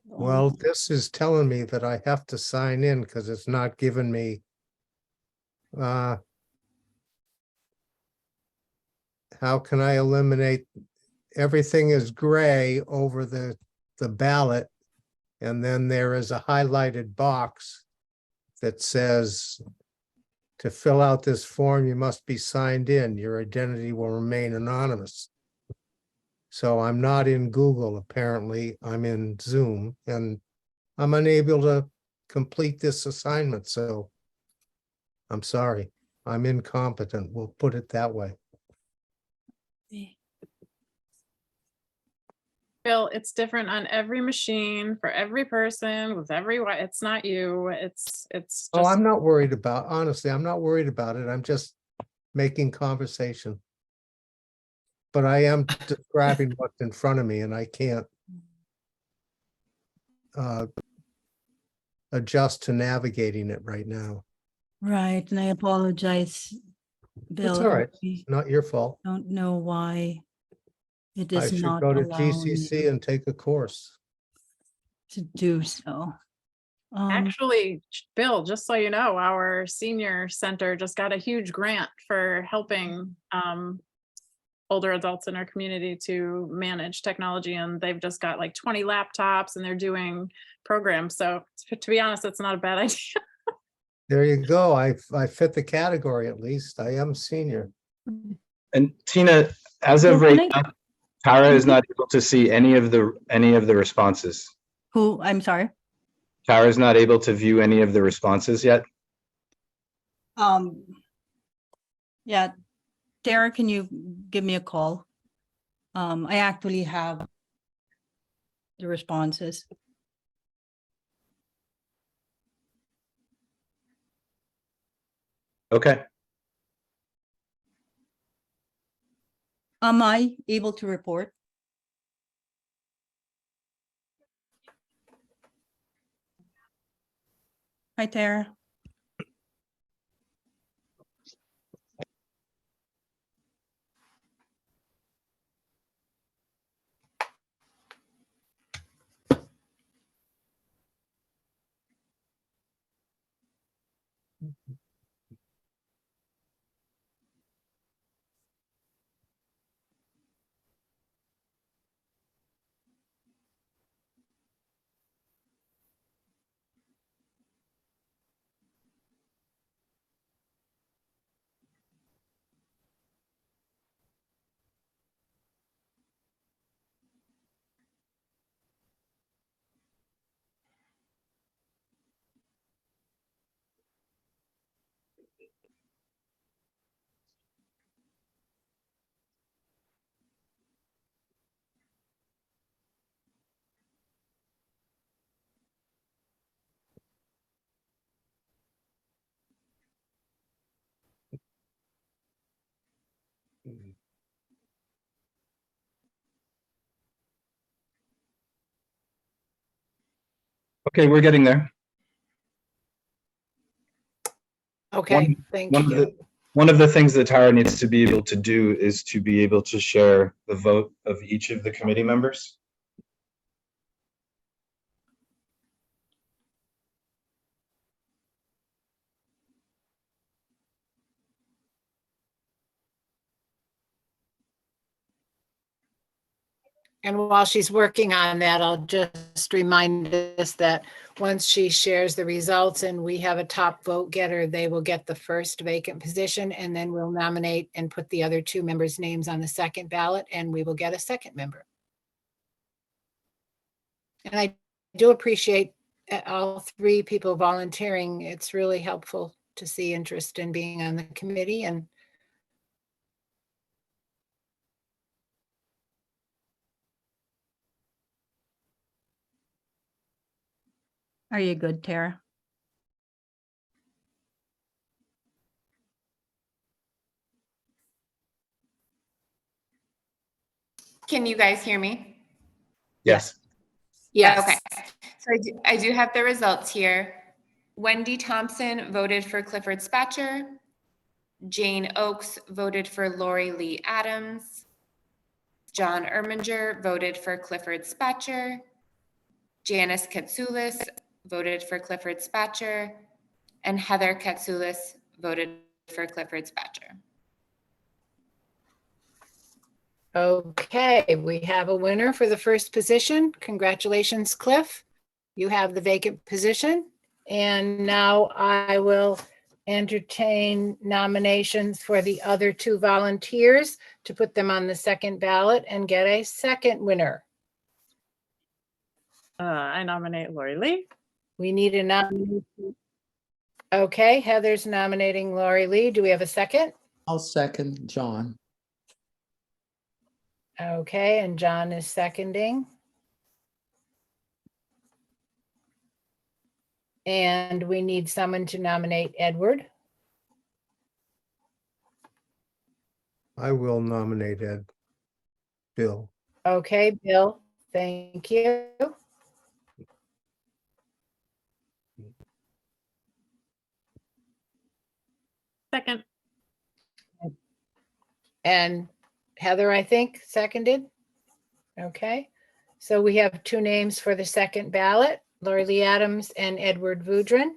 Well, this is telling me that I have to sign in because it's not giving me how can I eliminate, everything is gray over the ballot. And then there is a highlighted box that says, to fill out this form, you must be signed in. Your identity will remain anonymous. So I'm not in Google, apparently. I'm in Zoom, and I'm unable to complete this assignment, so I'm sorry. I'm incompetent. We'll put it that way. Bill, it's different on every machine for every person with it's not you. It's Oh, just, I'm not worried about, honestly, I'm not worried about it. I'm just making conversation. But I am describing what's in front of me, and I can't adjust to navigating it right now. Right, and I apologize, Bill. It's all right. I Not your fault. don't know why it I is should not go to allowing GCC you and take a course. to do so. actually, Bill, just so you know, our senior center just got a huge grant for helping older adults in our community to manage technology, and they've just got like 20 laptops and they're doing programs. So to be honest, it's not a bad idea. There you go. I fit the category at least. I am senior. And Tina, as of Well, right now, Tara is not able to see any of the responses. Who, I'm sorry. Tara is not able to view any of the responses yet. Yeah, Tara, can you give me a call? I actually have the responses. Okay. Am I able to report? Hi, Tara. Okay, we're getting there. Okay, thank One of you. one of the things that Tara needs to be able to do is to be able to share the vote of each of the committee members. And while she's working on that, I'll just remind us that once she shares the results and we have a top vote getter, they will get the first vacant position, and then we'll nominate and put the other two members' names on the second ballot, and we will get a second member. And I do appreciate all three people volunteering. It's really helpful to see interest in being on the committee. And Are you good, Tara? Can you guys hear me? Yes. yes. Okay. So I do have the results here. Wendy Thompson voted for Clifford Spatcher. Jane Oakes voted for Lori Lee Adams. John Erminger voted for Clifford Spatcher. Janice Katsoulis voted for Clifford Spatcher. And Heather Katsoulis voted for Clifford Spatcher. Okay, we have a winner for the first position. Congratulations, Cliff. You have the vacant position. And now I will entertain nominations for the other two volunteers to put them on the second ballot and get a second winner. I nominate Lori Lee. We need a nomination. Okay, Heather's nominating Lori Lee. Do we have a second? I'll second John. Okay, and John is seconding. And we need someone to nominate Edward. I will nominate Bill. Okay, Bill, thank you. Second. And Heather, I think, seconded. Okay, so we have two names for the second ballot, Lori Lee Adams and Edward Vudrin.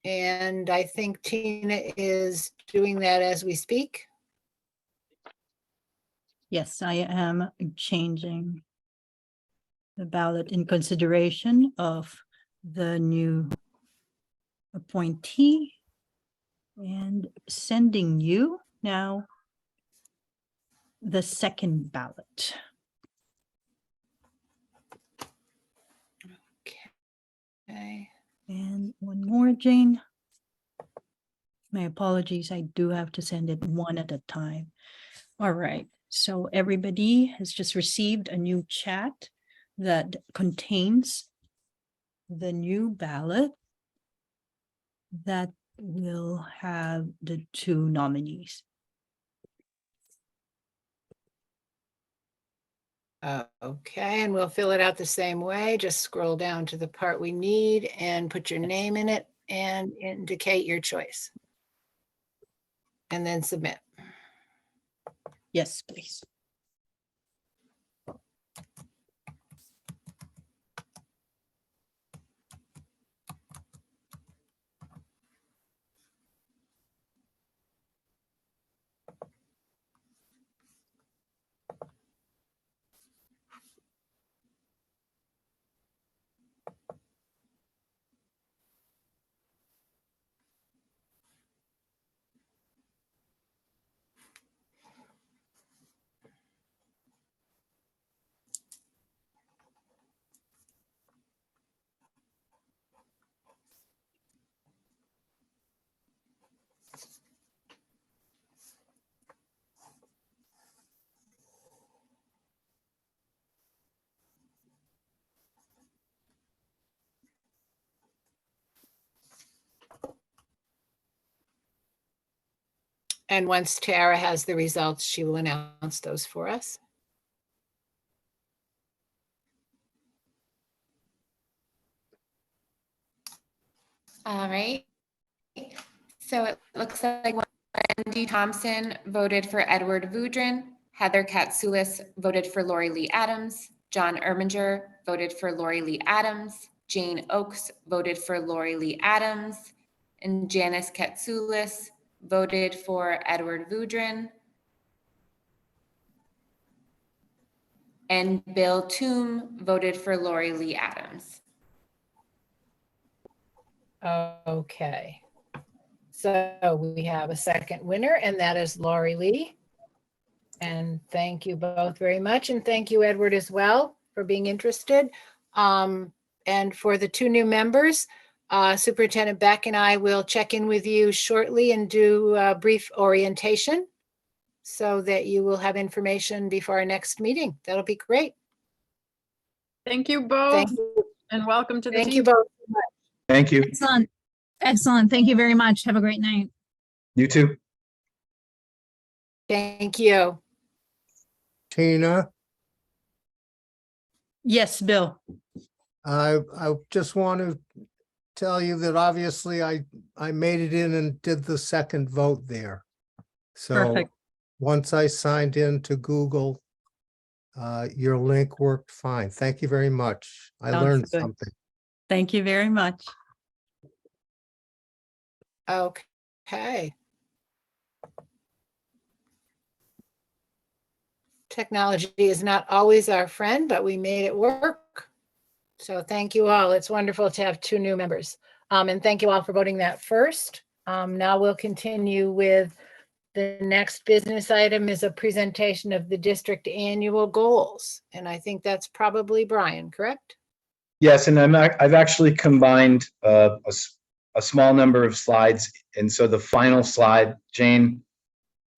And I think Tina is doing that as we speak. Yes, I am changing the ballot in consideration of the new appointee and sending you now the second ballot. Okay. And one more, Jane. My apologies, I do have to send it one at a time. All right, so everybody has just received a new chat that contains the new ballot that will have the two nominees. Okay, and we'll fill it out the same way. Just scroll down to the part we need and put your name in it and indicate your choice. And then submit. Yes, please. And once Tara has the results, she will announce those for us. All right. So it looks like Wendy Thompson voted for Edward Vudrin. Heather Katsoulis voted for Lori Lee Adams. John Erminger voted for Lori Lee Adams. Jane Oakes voted for Lori Lee Adams. And Janice Katsoulis voted for Edward Vudrin. And Bill Toom voted for Lori Lee Adams. Okay. So we have a second winner, and that is Lori Lee. And thank you both very much. And thank you, Edward, as well, for being interested. And for the two new members, Superintendent Beck and I will check in with you shortly and do a brief orientation so that you will have information before our next meeting. That'll be great. Thank you both, Thank you. and welcome to the Thank team. you both so much. Thank you. Excellent. Excellent. Thank you very much. Have a great night. You too. Thank you. Tina, Yes, Bill. I just want to tell you that obviously I made it in and did the second vote there. So Perfect. once I signed in to Google, Your link worked fine. Thank you very much. I Sounds learned good. something. Thank you very much. Okay. Technology is not always our friend, but we made it work. So thank you all. It's wonderful to have 2 new members. And thank you all for voting that first. Now we'll continue with the next business item is a presentation of the district annual goals. And I think that's probably Brian, correct? Yes, and I've actually combined a small number of slides. And so the final slide, Jane,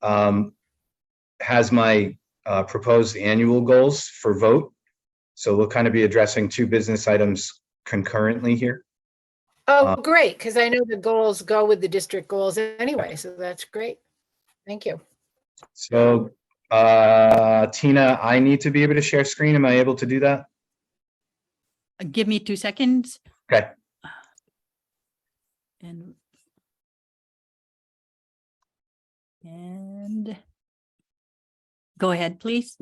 has my proposed annual goals for vote. So we'll kind of be addressing 2 business items concurrently here. Oh, great, because I know the goals go with the district goals anyway, so that's great. Thank you. So Tina, I need to be able to share screen. Am I able to do that? Give me 2 seconds. Okay. And go ahead, please.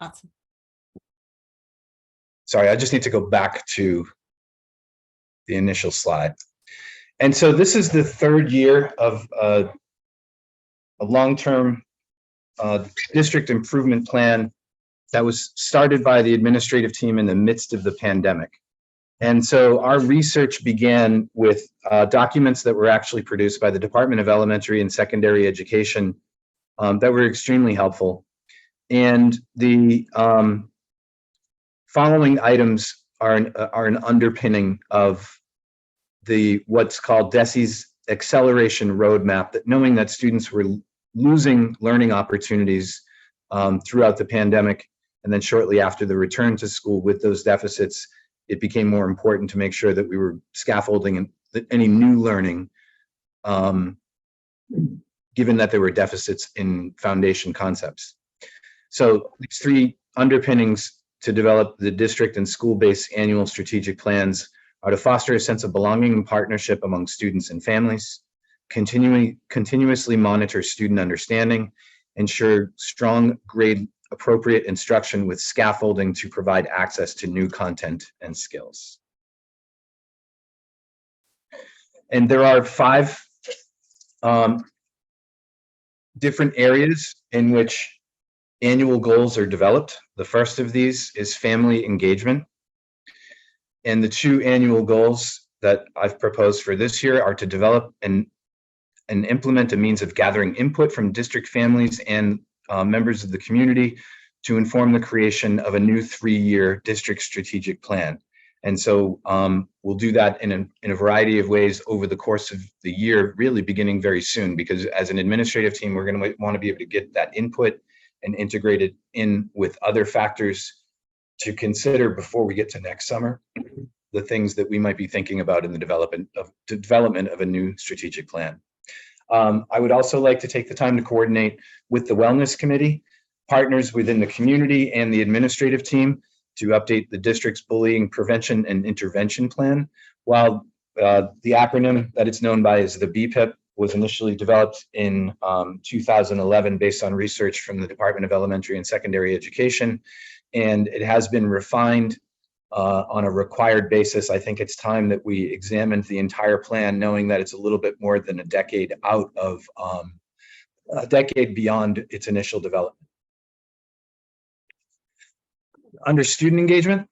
Awesome. Sorry, I just need to go back to the initial slide. And so this is the 3rd year of a long-term district improvement plan that was started by the administrative team in the midst of the pandemic. And so our research began with documents that were actually produced by the Department of Elementary and Secondary Education that were extremely helpful. And the following items are an underpinning of what's called DESE's acceleration roadmap, that knowing that students were losing learning opportunities throughout the pandemic, and then shortly after the return to school with those deficits, it became more important to make sure that we were scaffolding any new learning, given that there were deficits in foundation concepts. So these 3 underpinnings to develop the district and school-based annual strategic plans are to foster a sense of belonging and partnership among students and families, continuously monitor student understanding, ensure strong grade appropriate instruction with scaffolding to provide access to new content and skills. And there are 5 different areas in which annual goals are developed. The first of these is family engagement. And the 2 annual goals that I've proposed for this year are to develop and implement a means of gathering input from district families and members of the community to inform the creation of a new 3-year district strategic plan. And so we'll do that in a variety of ways over the course of the year, really beginning very soon, because as an administrative team, we're going to want to be able to get that input and integrate it in with other factors to consider before we get to next summer, the things that we might be thinking about in the development of a new strategic plan. I would also like to take the time to coordinate with the Wellness Committee, partners within the community and the administrative team to update the district's bullying prevention and intervention plan. While the acronym that it's known by is the BPIP, was initially developed in 2011 based on research from the Department of Elementary and Secondary Education, and it has been refined on a required basis. I think it's time that we examined the entire plan, knowing that it's a little bit more than a decade out of a decade beyond its initial development. Under student engagement,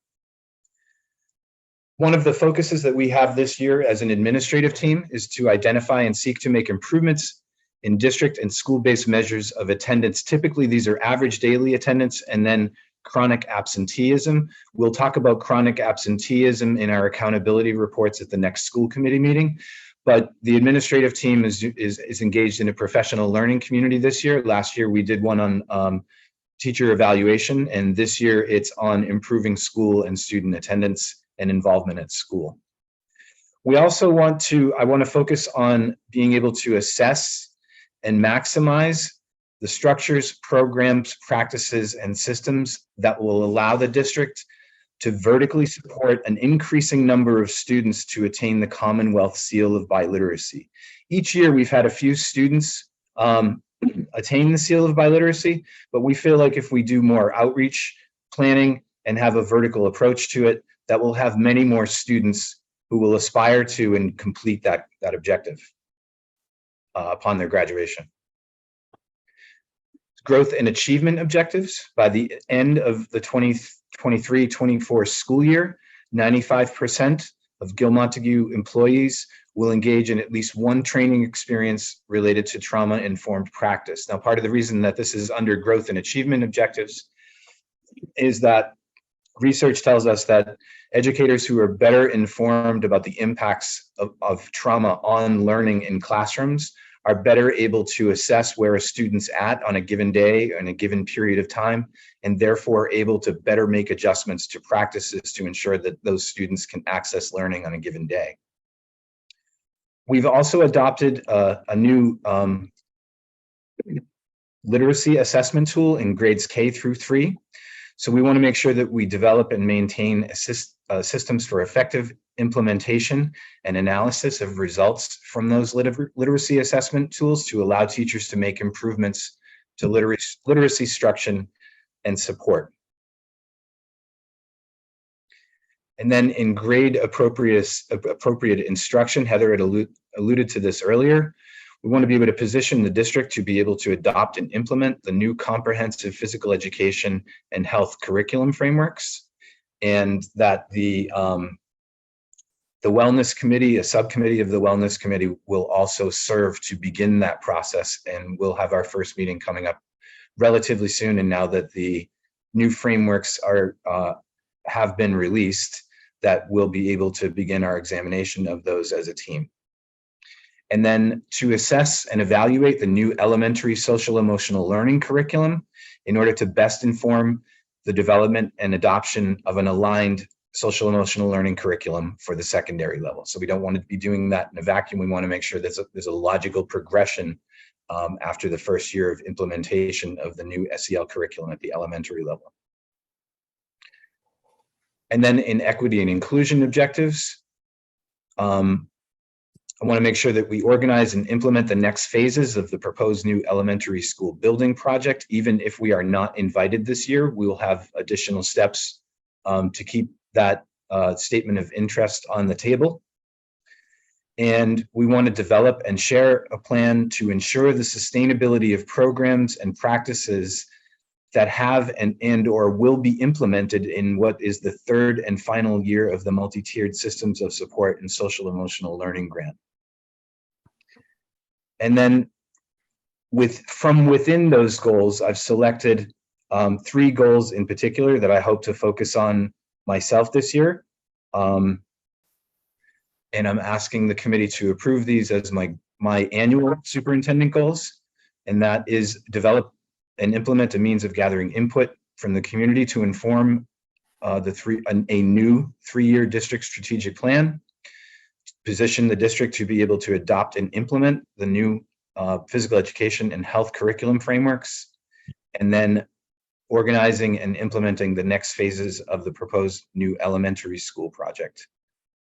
one of the focuses that we have this year as an administrative team is to identify and seek to make improvements in district and school-based measures of attendance. Typically, these are average daily attendance and then chronic absenteeism. We'll talk about chronic absenteeism in our accountability reports at the next school committee meeting. But the administrative team is engaged in a professional learning community this year. Last year, we did one on teacher evaluation, and this year it's on improving school and student attendance and involvement at school. We also want to focus on being able to assess and maximize the structures, programs, practices, and systems that will allow the district to vertically support an increasing number of students to attain the Commonwealth Seal of Biliteracy. Each year, we've had a few students attain the Seal of Biliteracy, but we feel like if we do more outreach planning and have a vertical approach to it, that we'll have many more students who will aspire to and complete that objective upon their graduation. Growth and achievement objectives. By the end of the 2023-24 school year, 95% of Gill-Montague employees will engage in at least one training experience related to trauma-informed practice. Now, part of the reason that this is under growth and achievement objectives is that research tells us that educators who are better informed about the impacts of trauma on learning in classrooms are better able to assess where a student's at on a given day and a given period of time, and therefore able to better make adjustments to practices to ensure that those students can access learning on a given day. We've also adopted a new literacy assessment tool in grades K through 3. So we want to make sure that we develop and maintain systems for effective implementation and analysis of results from those literacy assessment tools to allow teachers to make improvements to literacy instruction and support. And then in grade appropriate instruction, Heather had alluded to this earlier, we want to be able to position the district to be able to adopt and implement the new comprehensive physical education and health curriculum frameworks, and that the wellness committee, a subcommittee of the wellness committee, will also serve to begin that process, and we'll have our first meeting coming up relatively soon. And now that the new frameworks have been released, that we'll be able to begin our examination of those as a team. And then to assess and evaluate the new elementary social emotional learning curriculum in order to best inform the development and adoption of an aligned social emotional learning curriculum for the secondary level. So we don't want to be doing that in a vacuum. We want to make sure there's a logical progression after the first year of implementation of the new SEL curriculum at the elementary level. And then in equity and inclusion objectives, I want to make sure that we organize and implement the next phases of the proposed new elementary school building project. Even if we are not invited this year, we will have additional steps to keep that statement of interest on the table. And we want to develop and share a plan to ensure the sustainability of programs and practices that have and or will be implemented in what is the third and final year of the multi-tiered systems of support and social emotional learning grant. And then from within those goals, I've selected 3 goals in particular that I hope to focus on myself this year. And I'm asking the committee to approve these as my annual superintendent goals. And that is develop and implement a means of gathering input from the community to inform a new 3-year district strategic plan, position the district to be able to adopt and implement the new physical education and health curriculum frameworks, and then organizing and implementing the next phases of the proposed new elementary school project.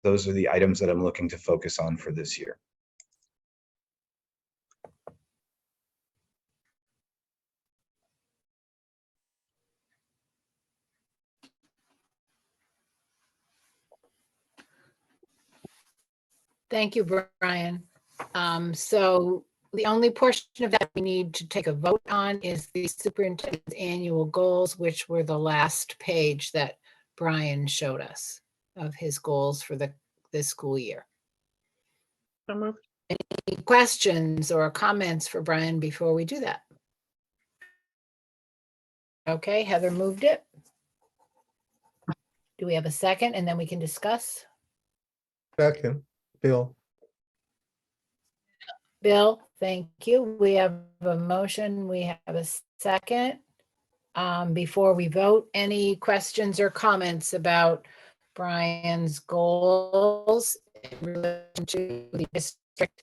Those are the items that I'm looking to focus on for this year. Thank you, Brian. So the only portion of that we need to take a vote on is the superintendent's annual goals, which were the last page that Brian showed us of his goals for this school year. So moved. Any questions or comments for Brian before we do that? Okay, Heather moved it. Do we have a second, and then we can discuss? Second, Bill. Bill, thank you. We have a motion. We have a second. Before we vote, any questions or comments about Brian's goals in relation to the district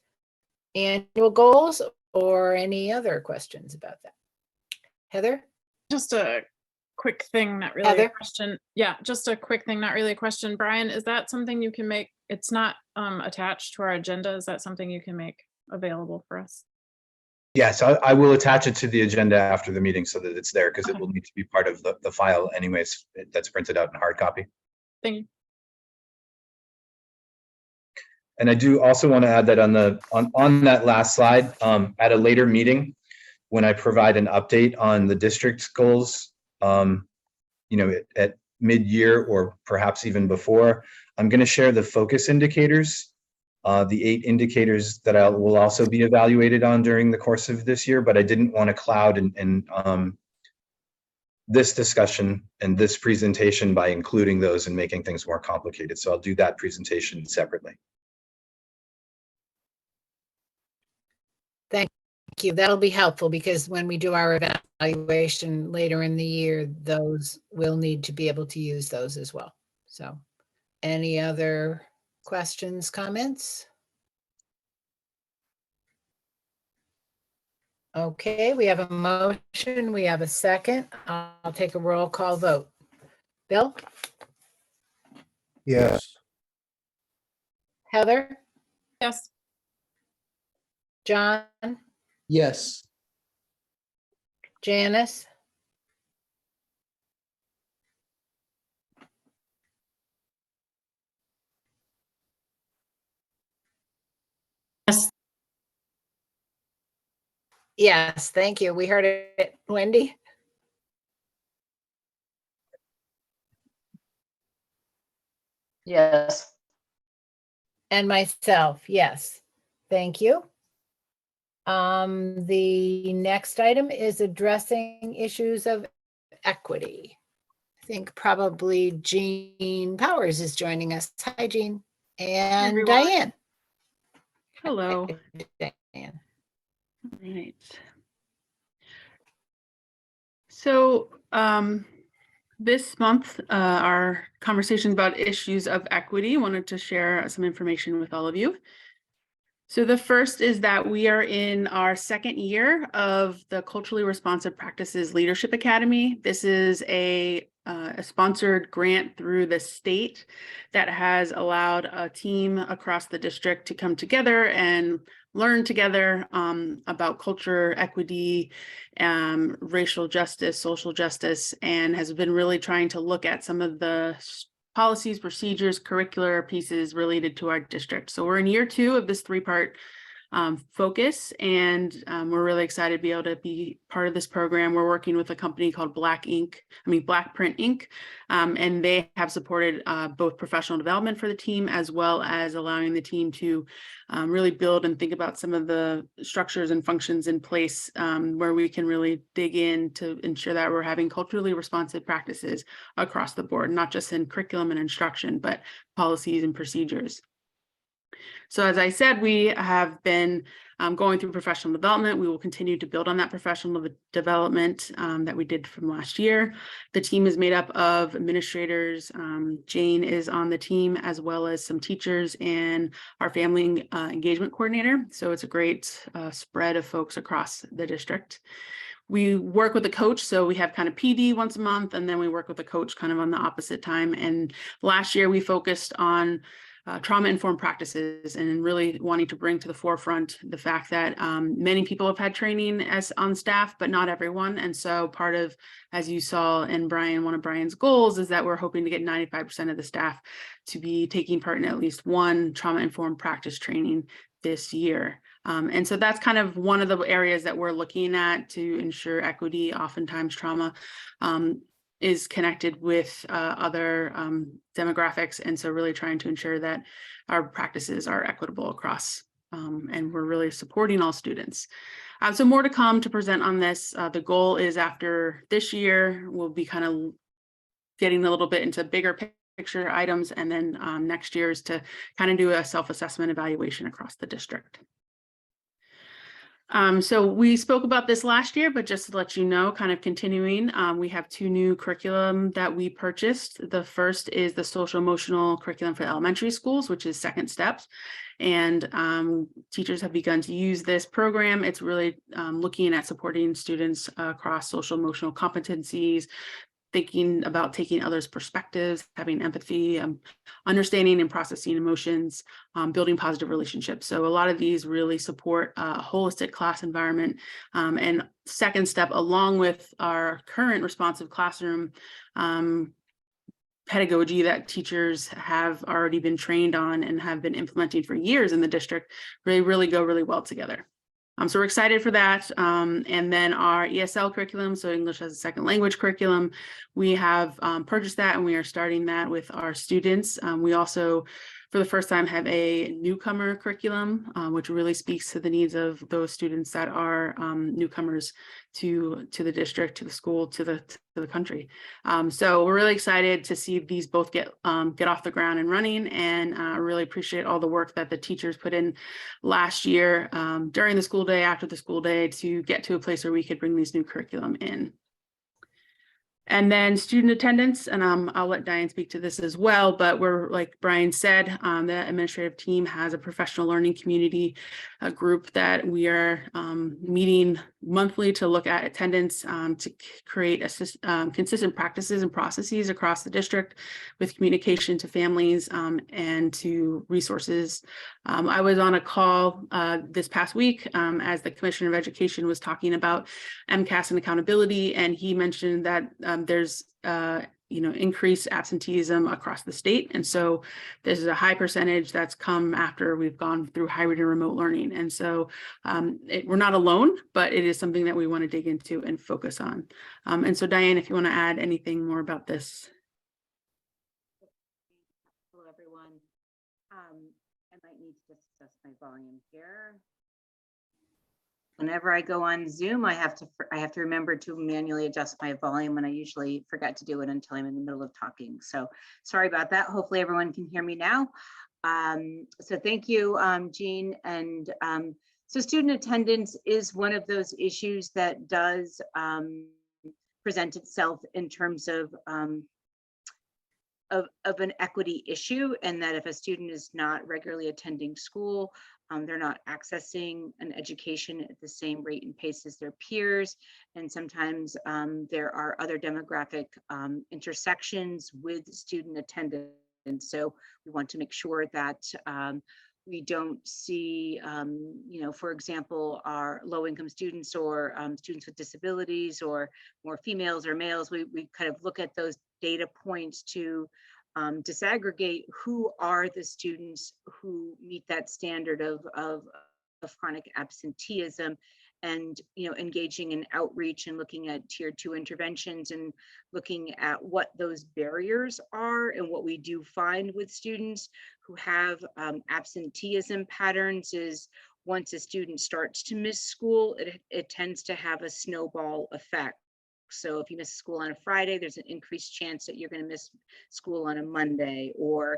annual goals, or any other questions about that? Heather? Just a quick thing, not really a Heather? question. Yeah, just a quick thing, not really a question. Brian, is that something you can make? It's not attached to our agenda. Is that something you can make available for us? Yes, I will attach it to the agenda after the meeting so that it's there because it Okay. will need to be part of the file anyways, that's printed out in hard copy. Thank you. And I do also want to add that on that last slide, at a later meeting, when I provide an update on the district's goals, at mid-year or perhaps even before, I'm going to share the focus indicators, the 8 indicators that I will also be evaluated on during the course of this year, but I didn't want to cloud this discussion and this presentation by including those and making things more complicated. So I'll do that presentation separately. Thank you. That'll be helpful because when we do our evaluation later in the year, those will need to be able to use those as well. So any other questions, comments? Okay, we have a motion. We have a second. I'll take a roll call vote. Bill? Yes. Heather? Yes. John? Yes. Janice? Yes. Yes, thank you. We heard it. Wendy? Yes. And myself, yes. Thank you. The next item is addressing issues of equity. I think probably Jean Powers is joining us. Hi, Jean. And everyone. Diane. Hello. Diane. Right. So this month, our conversation about issues of equity, wanted to share some information with all of you. So the first is that we are in our second year of the Culturally Responsive Practices Leadership Academy. This is a sponsored grant through the state that has allowed a team across the district to come together and learn together about culture, equity, racial justice, social justice, and has been really trying to look at some of the policies, procedures, curricular pieces related to our district. So we're in year 2 of this 3-part focus, and we're really excited to be able to be part of this program. We're working with a company called Black Print Inc., and they have supported both professional development for the team as well as allowing the team to really build and think about some of the structures and functions in place where we can really dig in to ensure that we're having culturally responsive practices across the board, not just in curriculum and instruction, but policies and procedures. So as I said, we have been going through professional development. We will continue to build on that professional development that we did from last year. The team is made up of administrators. Jane is on the team, as well as some teachers and our family engagement coordinator. So it's a great spread of folks across the district. We work with a coach, so we have kind of PD once a month, and then we work with a coach kind of on the opposite time. And last year we focused on trauma-informed practices and really wanting to bring to the forefront the fact that many people have had training as on staff, but not everyone. And so part of, as you saw in Brian, one of Brian's goals is that we're hoping to get 95% of the staff to be taking part in at least one trauma-informed practice training this year. And so that's kind of one of the areas that we're looking at to ensure equity. Oftentimes trauma is connected with other demographics. And so really trying to ensure that our practices are equitable across, and we're really supporting all students. So more to come to present on this. The goal is after this year, we'll be kind of getting a little bit into bigger picture items. And then next year is to kind of do a self-assessment evaluation across the district. So we spoke about this last year, but just to let you know, kind of continuing, we have 2 new curriculum that we purchased. The first is the social emotional curriculum for elementary schools, which is Second Steps. And teachers have begun to use this program. It's really looking at supporting students across social emotional competencies, thinking about taking others' perspectives, having empathy, understanding and processing emotions, building positive relationships. So a lot of these really support a holistic class environment. And second step, along with our current responsive classroom pedagogy that teachers have already been trained on and have been implementing for years in the district, really go really well together. So we're excited for that. And then our ESL curriculum, so English as a second language curriculum, we have purchased that and we are starting that with our students. We also, for the first time, have a newcomer curriculum, which really speaks to the needs of those students that are newcomers to the district, to the school, to the country. So we're really excited to see these both get off the ground and running, and really appreciate all the work that the teachers put in last year during the school day, after the school day, to get to a place where we could bring these new curriculum in. And then student attendance, and I'll let Diane speak to this as well, but we're, like Brian said, the administrative team has a professional learning community, a group that we are meeting monthly to look at attendance, to create consistent practices and processes across the district with communication to families and to resources. I was on a call this past week as the Commissioner of Education was talking about MCAS and accountability, and he mentioned that there's increased absenteeism across the state, and so this is a high percentage that's come after we've gone through hybrid and remote learning, and so we're not alone, but it is something that we want to dig into and focus on. And so Diane, if you want to add anything more about this. Hello everyone. I might need to just adjust my volume here. Whenever I go on Zoom, I have to remember to manually adjust my volume, and I usually forget to do it until I'm in the middle of talking. So sorry about that. Hopefully everyone can hear me now. So thank you, Jean. And so student attendance is one of those issues that does present itself in terms of an equity issue, and that if a student is not regularly attending school, they're not accessing an education at the same rate and pace as their peers. And sometimes there are other demographic intersections with student attendance. So we want to make sure that we don't see, for example, our low-income students or students with disabilities or more females or males. We kind of look at those data points to disaggregate who are the students who meet that standard of chronic absenteeism, and engaging in outreach and looking at tier 2 interventions and looking at what those barriers are. And what we do find with students who have absenteeism patterns is once a student starts to miss school, it tends to have a snowball effect. So if you miss school on a Friday, there's an increased chance that you're going to miss school on a Monday. Or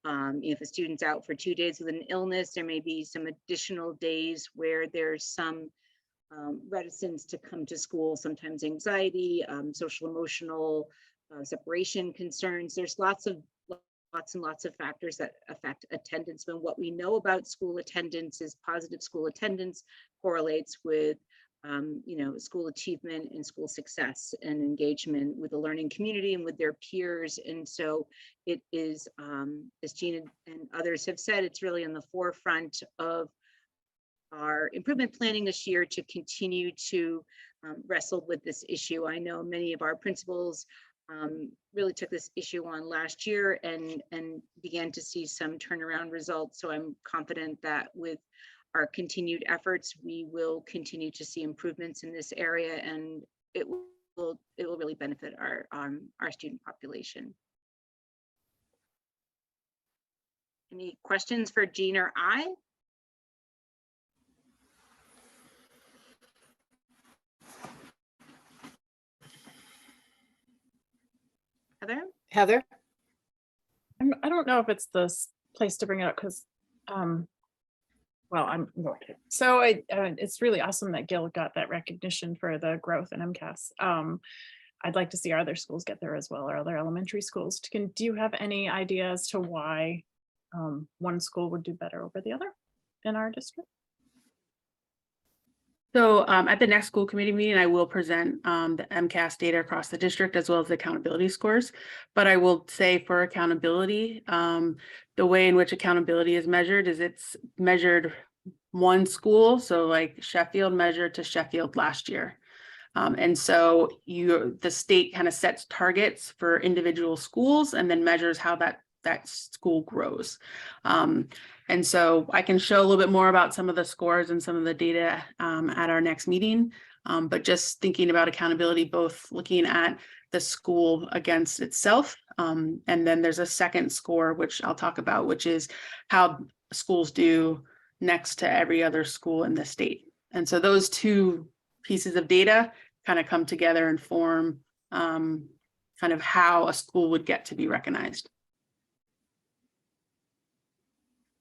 if a student's out for 2 days with an illness, there may be some additional days where there's some reticence to come to school, sometimes anxiety, social emotional separation concerns. There's lots and lots of factors that affect attendance. But what we know about school attendance is positive school attendance correlates with school achievement and school success and engagement with the learning community and with their peers. And so it is, as Gina and others have said, it's really on the forefront of our improvement planning this year to continue to wrestle with this issue. I know many of our principals really took this issue on last year and began to see some turnaround results. So I'm confident that with our continued efforts, we will continue to see improvements in this area, and it will really benefit our student population. Any questions for Jean or I? Heather? I don't know if it's the place to bring it up because, well, I'm going to. So it's really awesome that Gill got that recognition for the growth in MCAS. I'd like to see our other schools get there as well, or other elementary schools. Do you have any idea as to why one school would do better over the other in our district? So at the next school committee meeting, I will present the MCAS data across the district as well as the accountability scores. But I will say for accountability, the way in which accountability is measured is it's measured one school. So like Sheffield measured to Sheffield last year. And so the state kind of sets targets for individual schools and then measures how that school grows. And so I can show a little bit more about some of the scores and some of the data at our next meeting. But just thinking about accountability, both looking at the school against itself. And then there's a second score, which I'll talk about, which is how schools do next to every other school in the state. And so those two pieces of data kind of come together and form kind of how a school would get to be recognized.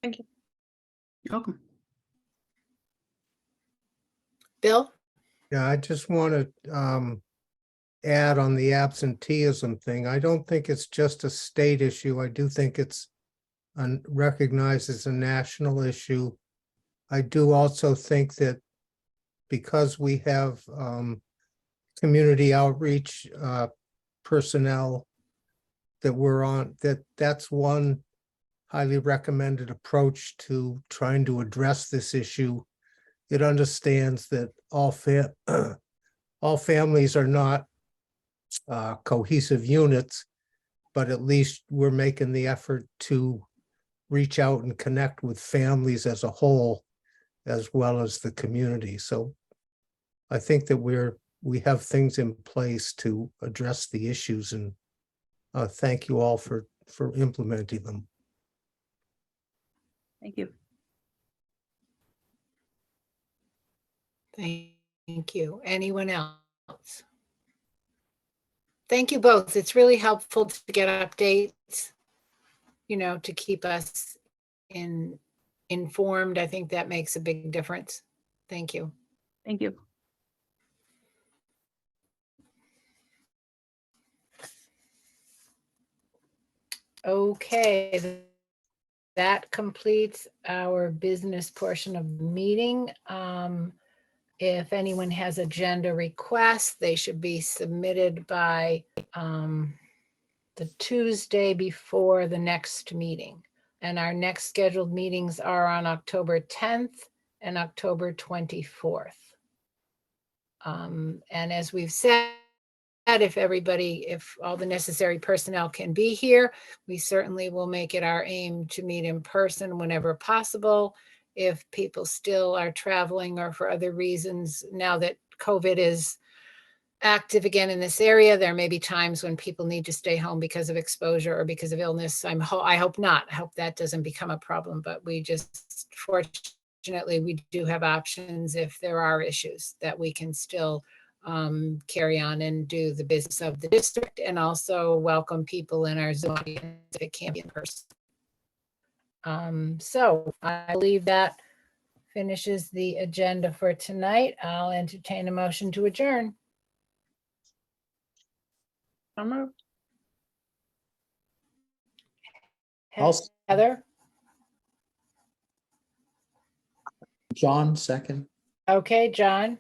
Thank you. You're welcome. Bill? Yeah, I just want to add on the absenteeism thing. I don't think it's just a state issue. I do think it's recognized as a national issue. I do also think that because we have community outreach personnel that we're on, that's one highly recommended approach to trying to address this issue. It understands that all families are not cohesive units, but at least we're making the effort to reach out and connect with families as a whole, as well as the community. So I think that we have things in place to address the issues, and thank you all for implementing them. Thank you. Thank you. Anyone else? Thank you both. It's really helpful to get updates, to keep us informed. I think that makes a big difference. Thank you. Thank you. Okay, that completes our business portion of the meeting. If anyone has agenda requests, they should be submitted by the Tuesday before the next meeting. And our next scheduled meetings are on October 10th and October 24th. And as we've said, if all the necessary personnel can be here, we certainly will make it our aim to meet in person whenever possible. If people still are traveling or for other reasons, now that COVID is active again in this area, there may be times when people need to stay home because of exposure or because of illness. I hope not. I hope that doesn't become a problem, but fortunately, we do have options if there are issues that we can still carry on and do the business of the district, and also welcome people in our Zoom audience if it can't be in person. So I believe that finishes the agenda for tonight. I'll entertain a motion to adjourn. Heather? John, second. Okay, John?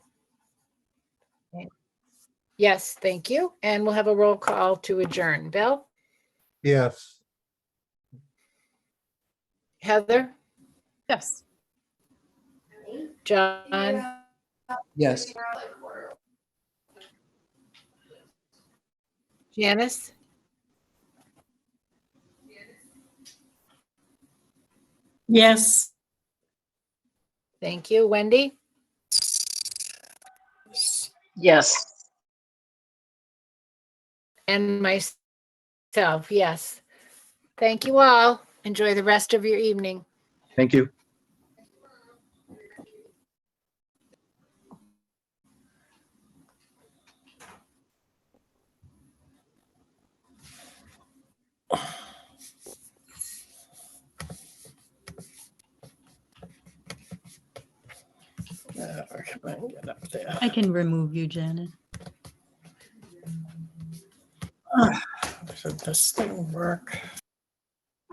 Yes, thank you. And we'll have a roll call to adjourn. Bill? Yes. Heather? Yes. John? Yes. Janice? Yes. Thank you. Wendy? Yes. And myself, yes. Thank you all. Enjoy the rest of your evening. Thank you. I can remove you, Janet. Should this thing work?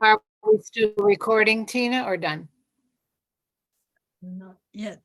Are we still recording, Tina, or done? Not yet.